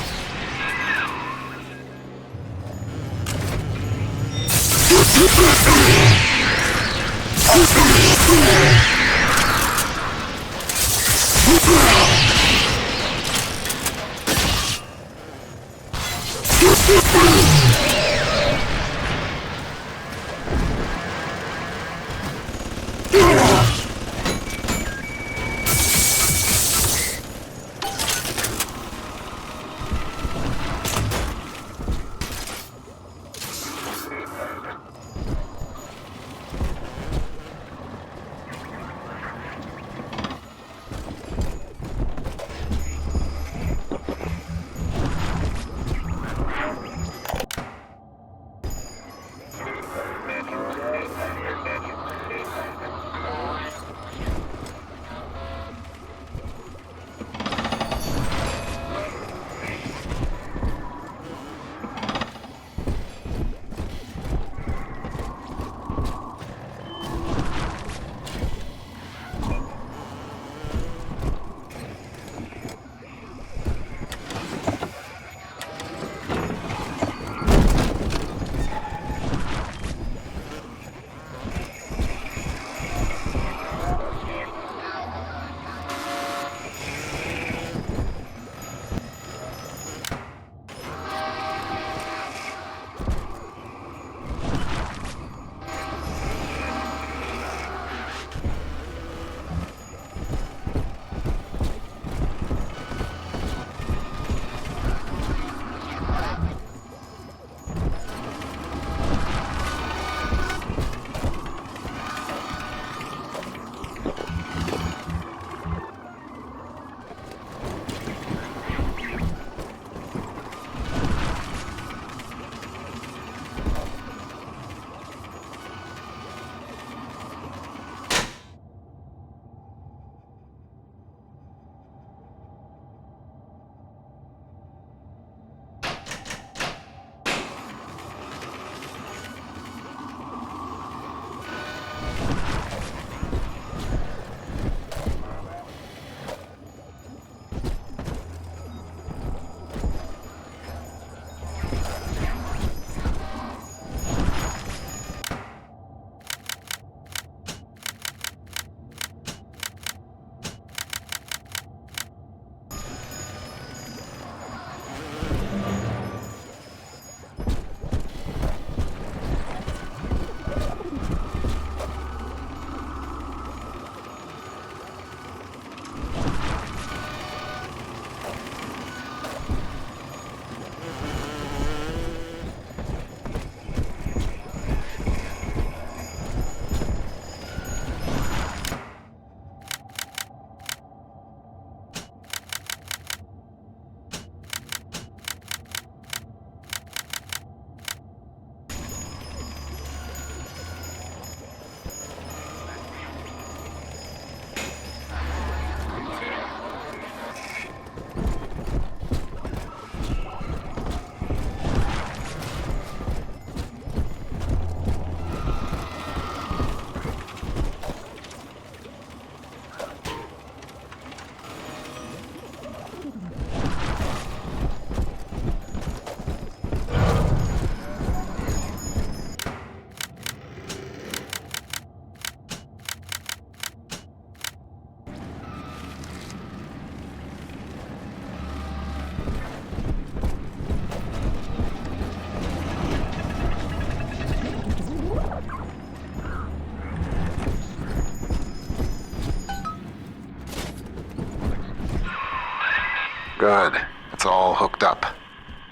Good. It's all hooked up.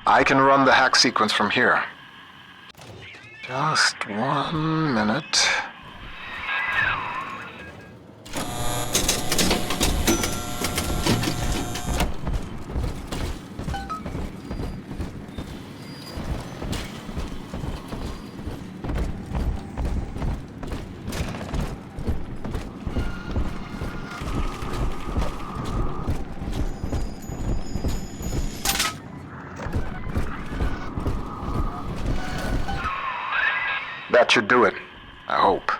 I can run the hack sequence from here. Just 1 minute. That should do it. I hope.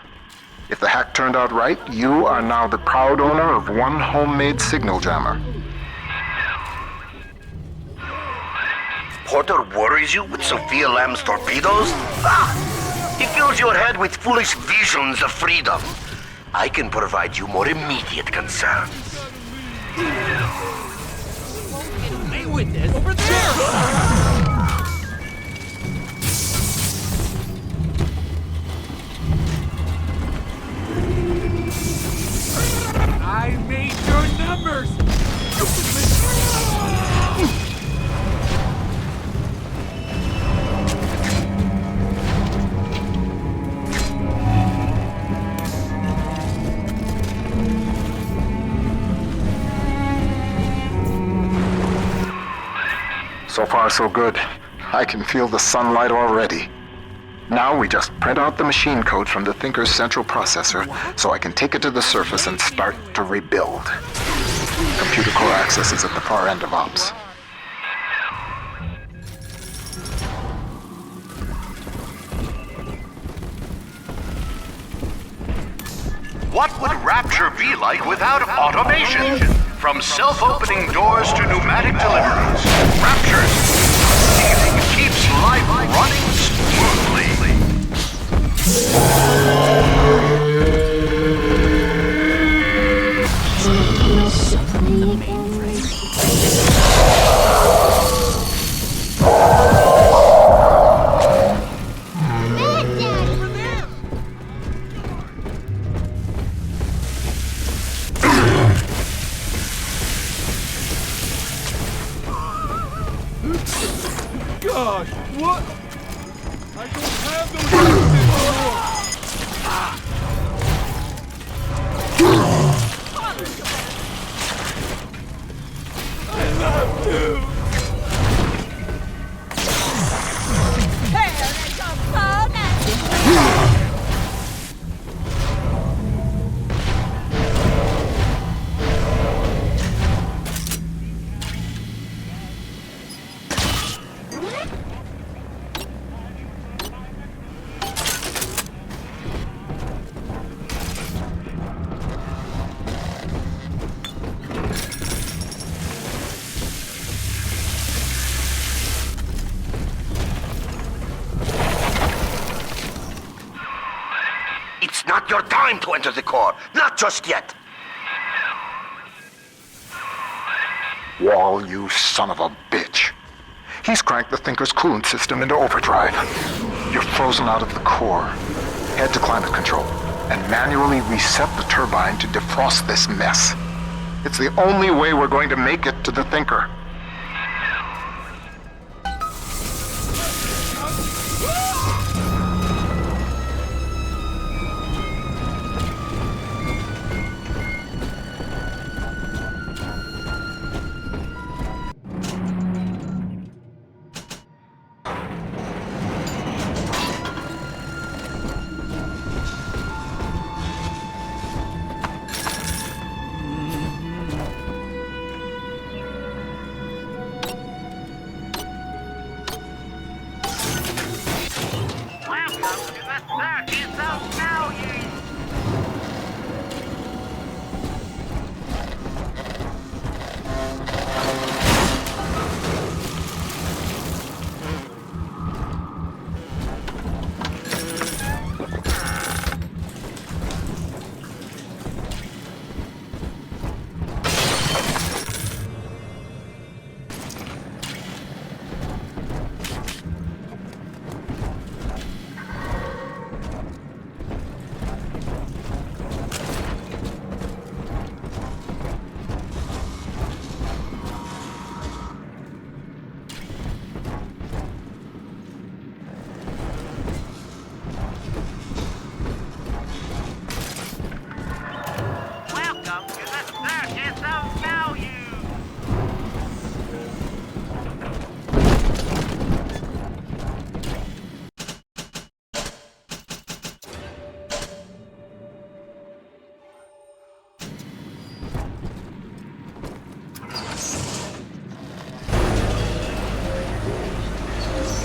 If the hack turned out right, you are now the proud owner of one homemade signal jammer. Porter worries you with Sophia Lamb's torpedoes? He fills your head with foolish visions of freedom. I can provide you more immediate concerns. Get away with this! Over there! I made your numbers! So far, so good. I can feel the sunlight already. Now we just print out the machine code from the Thinker's central processor so I can take it to the surface and start to rebuild. Computer core access is at the far end of ops. What would Rapture be like without automation? From self-opening doors to pneumatic deliveries, Rapture's keeps life running smoothly. Gosh, what? I don't have those anymore! I love you! Here is your bonus! It's not your time to enter the core. Not just yet. Wall, you son of a bitch. He's cranked the Thinker's coolant system into overdrive. You're frozen out of the core. Head to climate control and manually reset the turbine to defrost this mess. It's the only way we're going to make it to the Thinker.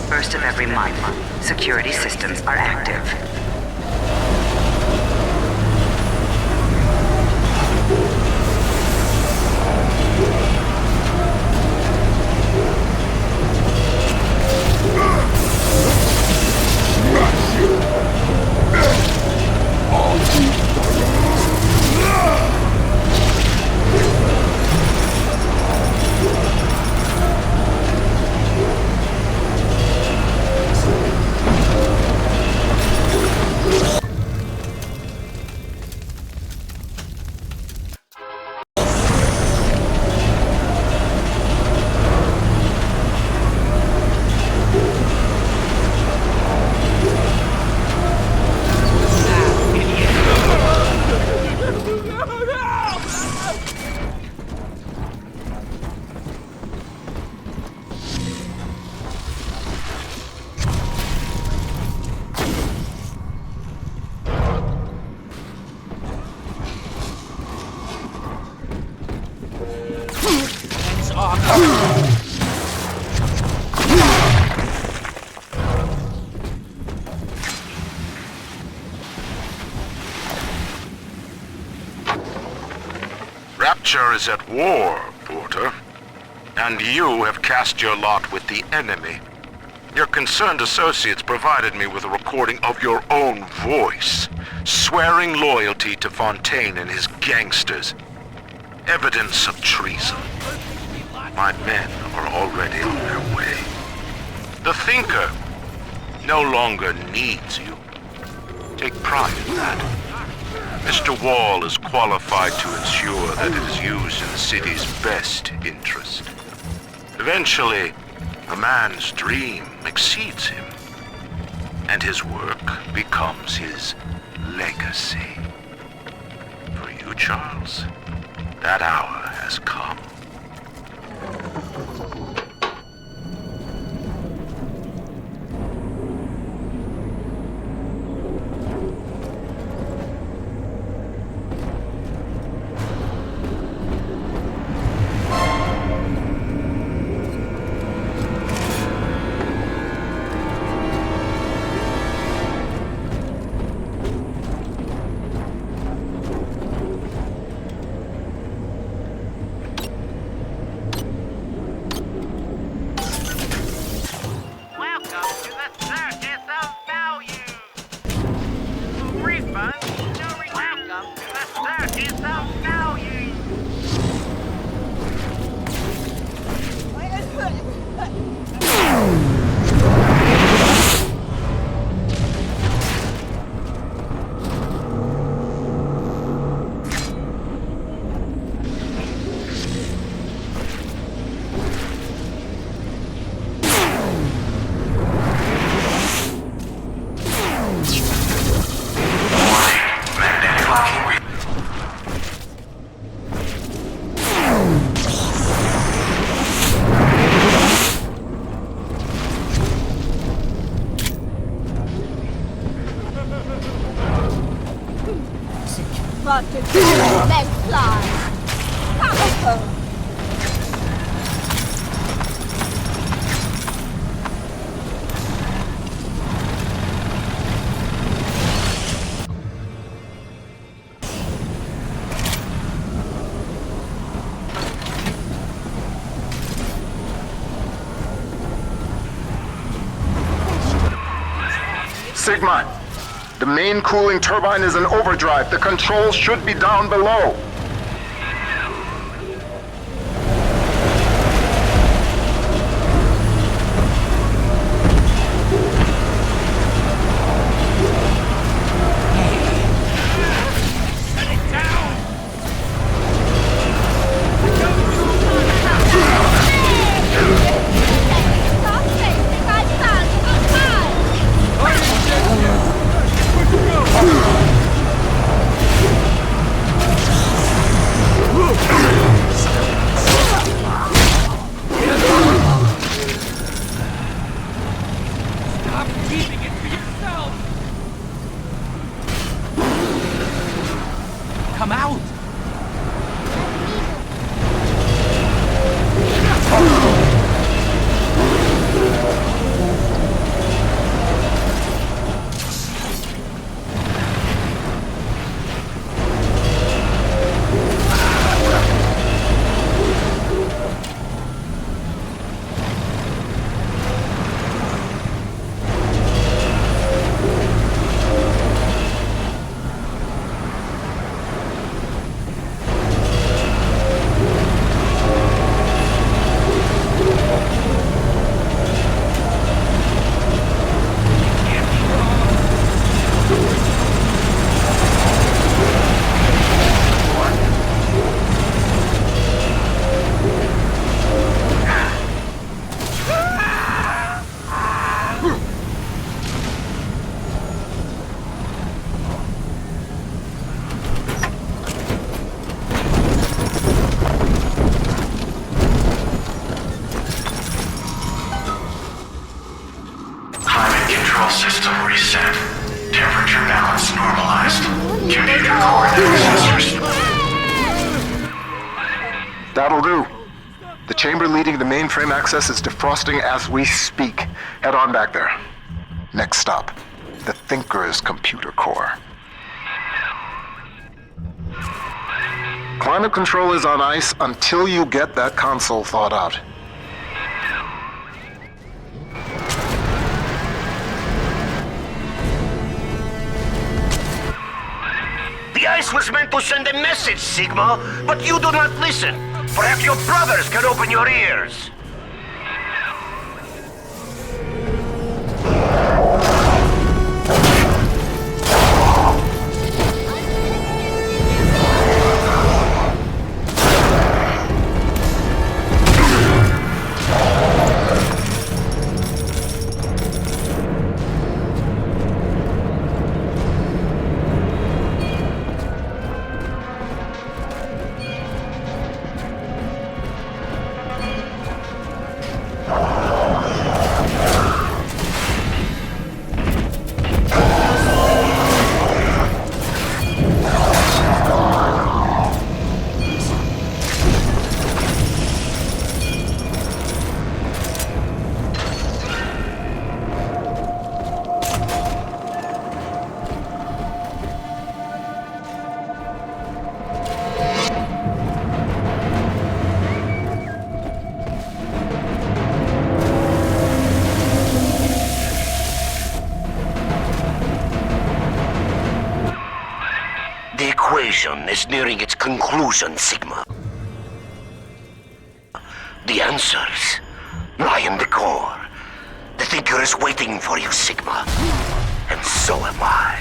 First of every month, security systems are active. Rapture is at war, Porter. And you have cast your lot with the enemy. Your concerned associates provided me with a recording of your own voice, swearing loyalty to Fontaine and his gangsters. Evidence of treason. My men are already on their way. The Thinker no longer needs you. Take pride in that. Mr. Wall is qualified to ensure that it is used in the city's best interest. Eventually, a man's dream exceeds him, and his work becomes his legacy. For you, Charles, that hour has come. Sigma, the main cooling turbine is in overdrive. The controls should be down below. The chamber leading to mainframe access is defrosting as we speak. Head on back there. Next stop, the Thinker's computer core. Climate control is on ice until you get that console thawed out. The ice was meant to send a message, Sigma, but you do not listen. Perhaps your brothers can open your ears. Is nearing its conclusion, Sigma. The answers lie in the core. The Thinker is waiting for you, Sigma. And so am I.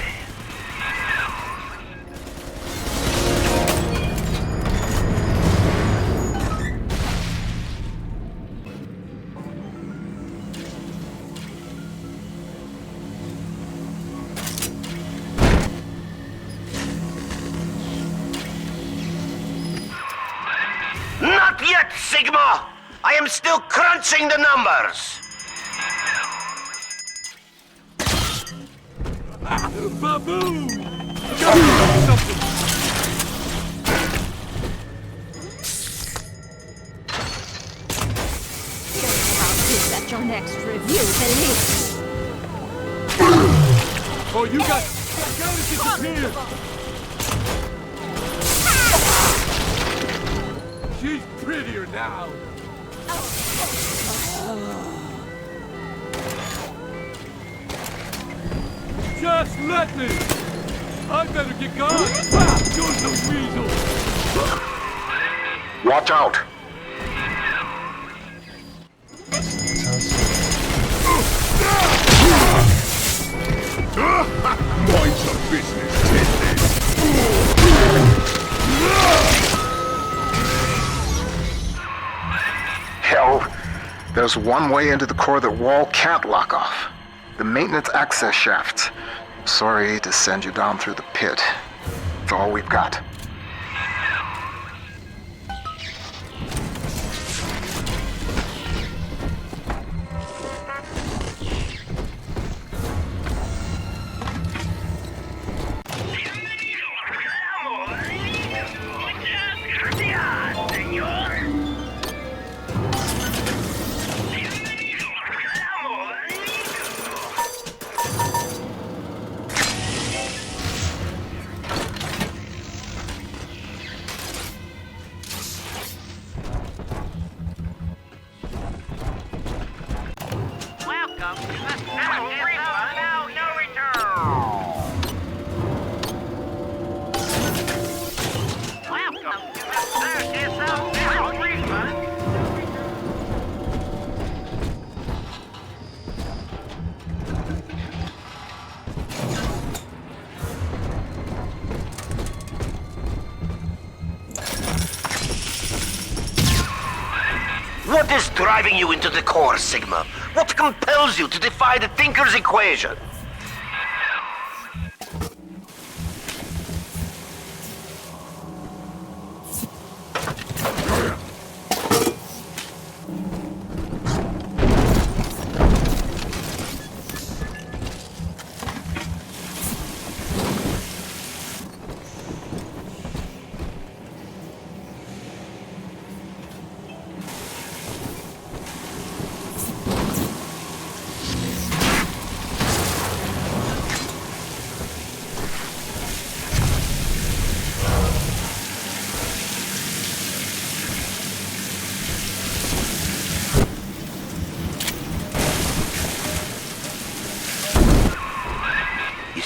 Not yet, Sigma! I am still crunching the numbers! Baboon! This at your next review, Elise. Oh, you got disappeared! She's prettier now. Just let me. I better get going. You're the weasel. Watch out. Mind your business, Hell, there's one way into the core that Wall can't lock off. The maintenance access shafts. Sorry to send you down through the pit. It's all we've got. What is driving you into the core, Sigma? What compels you to defy the Thinker's equation?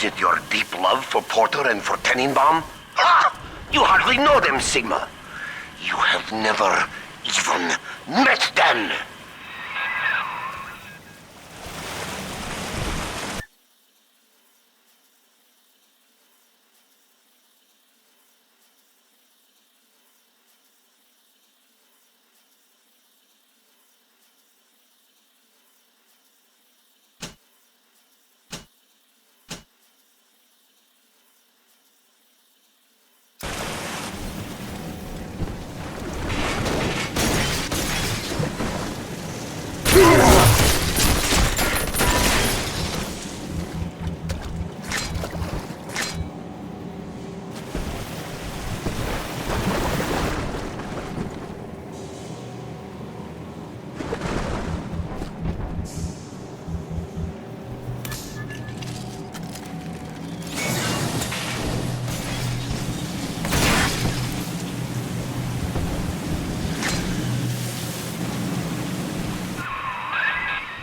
it your deep love for Porter and for Tenenbaum? Ha! You hardly know them, Sigma. You have never even met them.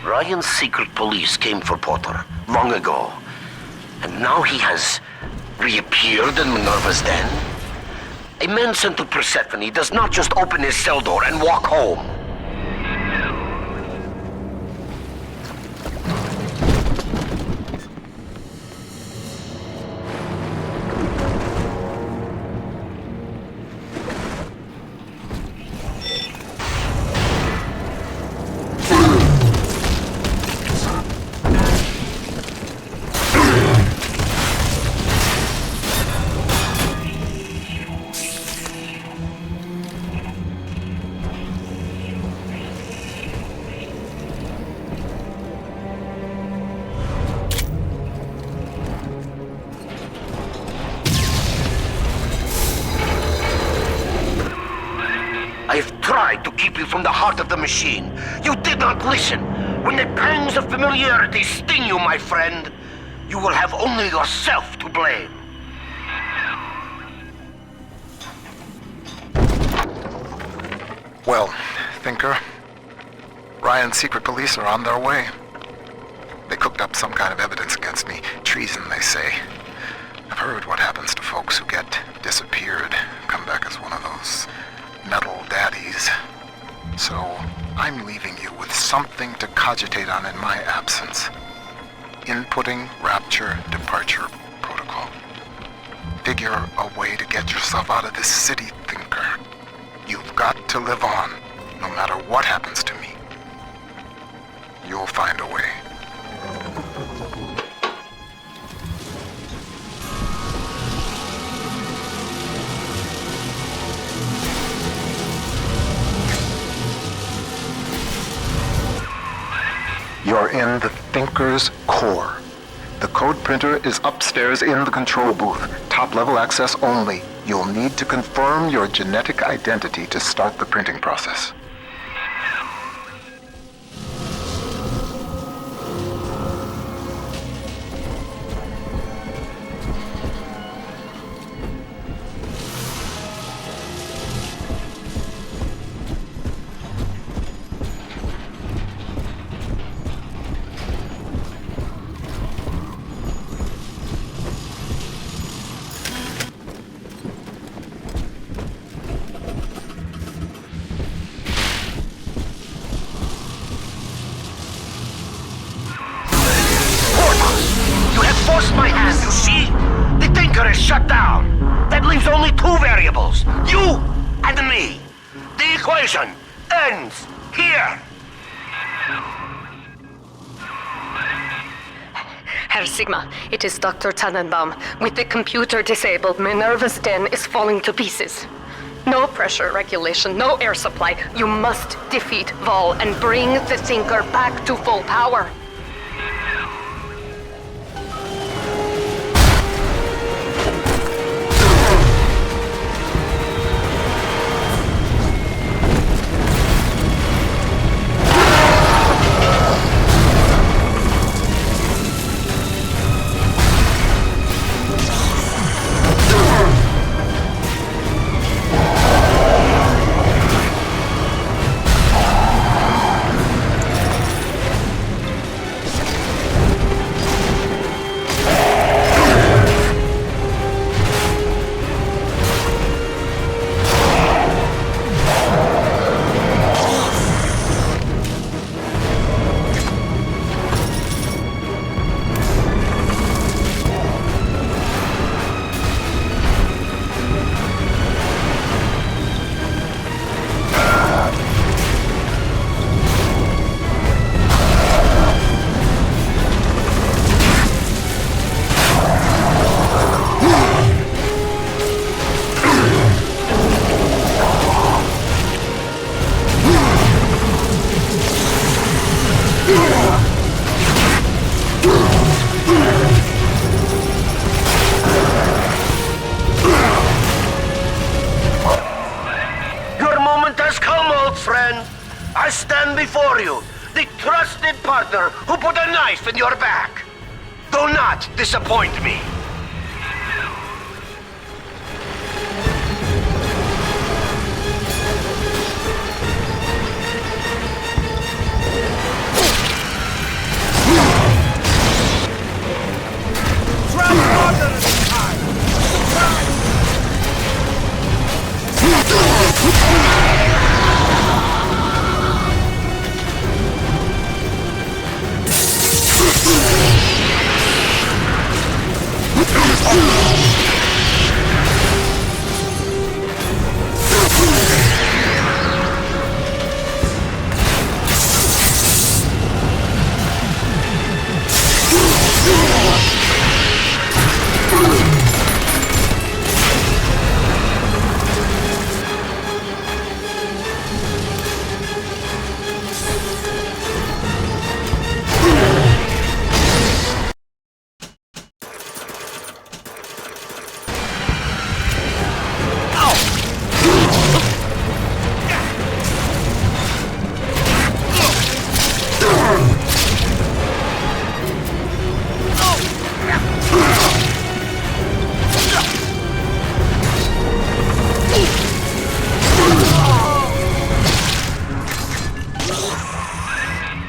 Ryan's secret police came for Porter long ago. And now he has reappeared in Minerva's den? A man sent to Persephone does not just open his cell door and walk home. I've tried to keep you from the heart of the machine. You did not listen. When the pangs of familiarity sting you, my friend, you will have only yourself to blame. Well, Thinker, Ryan's secret police are on their way. They cooked up some kind of evidence against me. Treason, they say. I've heard what happens to folks who get disappeared, come back as one of those metal daddies. So, I'm leaving you with something to cogitate on in my absence. Inputting Rapture Departure Protocol. Figure a way to get yourself out of this city, Thinker. You've got to live on, no matter what happens to me. You'll find a way. You're in the Thinker's core. The code printer is upstairs in the control booth. Top-level access only. You'll need to confirm your genetic identity to start the printing process. Forced my hand, you see? The Thinker is shut down. That leaves only two variables. You and me. The equation ends here. Herr Sigma, it is Dr. Tenenbaum. With the computer disabled, Minerva's den is falling to pieces. No pressure regulation, no air supply. You must defeat Vol and bring the Thinker back to full power. friend. I stand before you, the trusted partner who put a knife in your back. Do not disappoint me.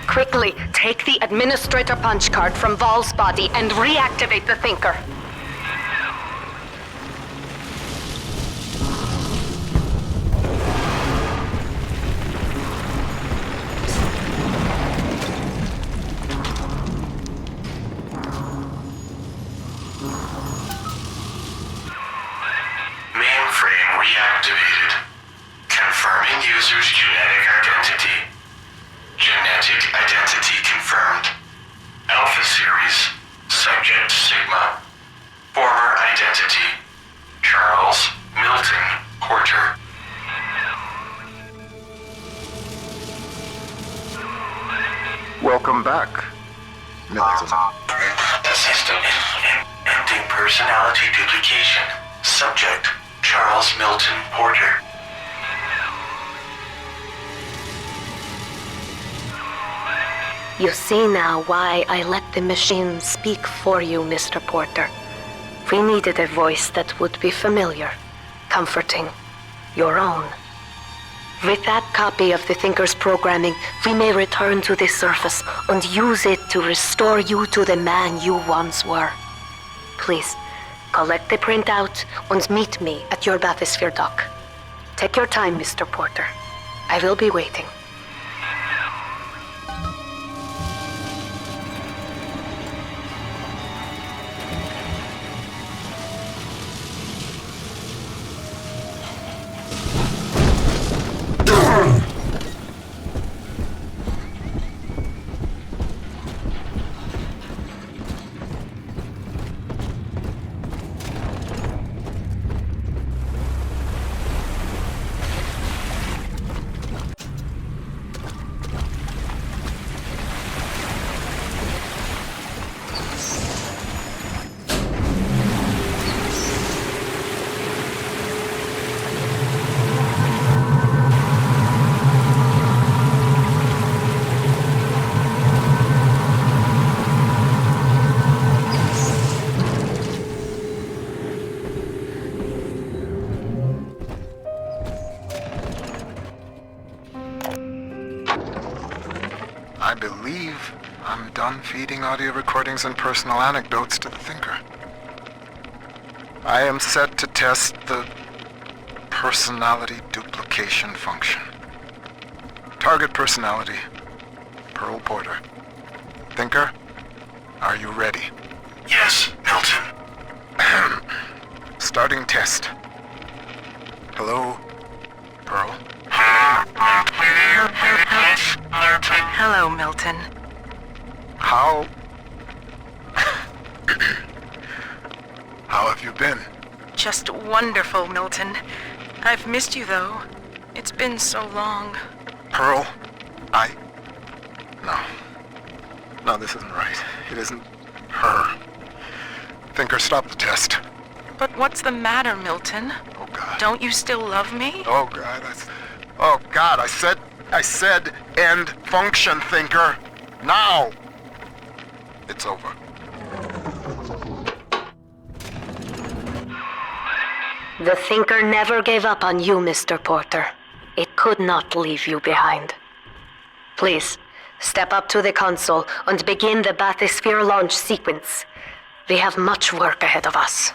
Quickly, take the administrator punch card from Vol's body and reactivate the Thinker. Mainframe reactivated. Confirming user's genetic identity. Genetic identity confirmed. Alpha Series. Subject Sigma. Former identity. Charles Milton Porter. Welcome back, Milton. System ending personality duplication. Subject Charles Milton Porter. You see now why I let the machine speak for you, Mr. Porter. We needed a voice that would be familiar, comforting, your own. With that copy of the Thinker's programming, we may return to the surface and use it to restore you to the man you once were. Please, collect the printout and meet me at your bathysphere dock. Take your time, Mr. Porter. I will be waiting. I believe I'm done feeding audio recordings and personal anecdotes to the Thinker. I am set to test the personality duplication function. Target personality, Pearl Porter. Thinker, are you ready? Yes, Milton. Starting test. Hello, Pearl? Hello, Milton. How have you been? Just wonderful, Milton. I've missed you, though. It's been so long. Pearl, No, this isn't right. It isn't her. Thinker, stop the test. But what's the matter, Milton? Oh, God. Don't you still love me? Oh, God, Oh, God, I said end function, thinker. Now! It's over. The Thinker never gave up on you, Mr. Porter. It could not leave you behind. Please, step up to the console and begin the bathysphere launch sequence. We have much work ahead of us.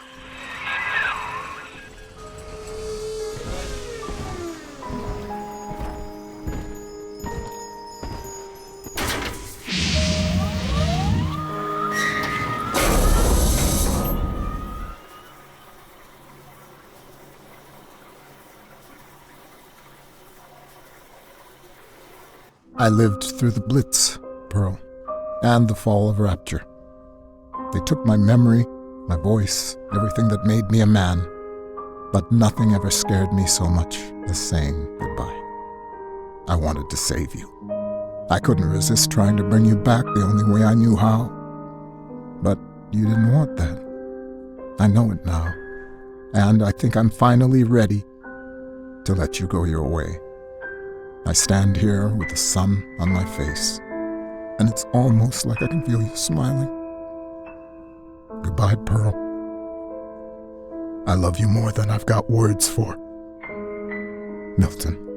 I lived through the Blitz, Pearl, and the fall of Rapture. They took my memory, my voice, everything that made me a man, but nothing ever scared me so much as saying goodbye. I wanted to save you. I couldn't resist trying to bring you back the only way I knew how. But you didn't want that. I know it now, and I think I'm finally ready to let you go your way. I stand here with the sun on my face, and it's almost like I can feel you smiling. Goodbye, Pearl. I love you more than I've got words for. Milton.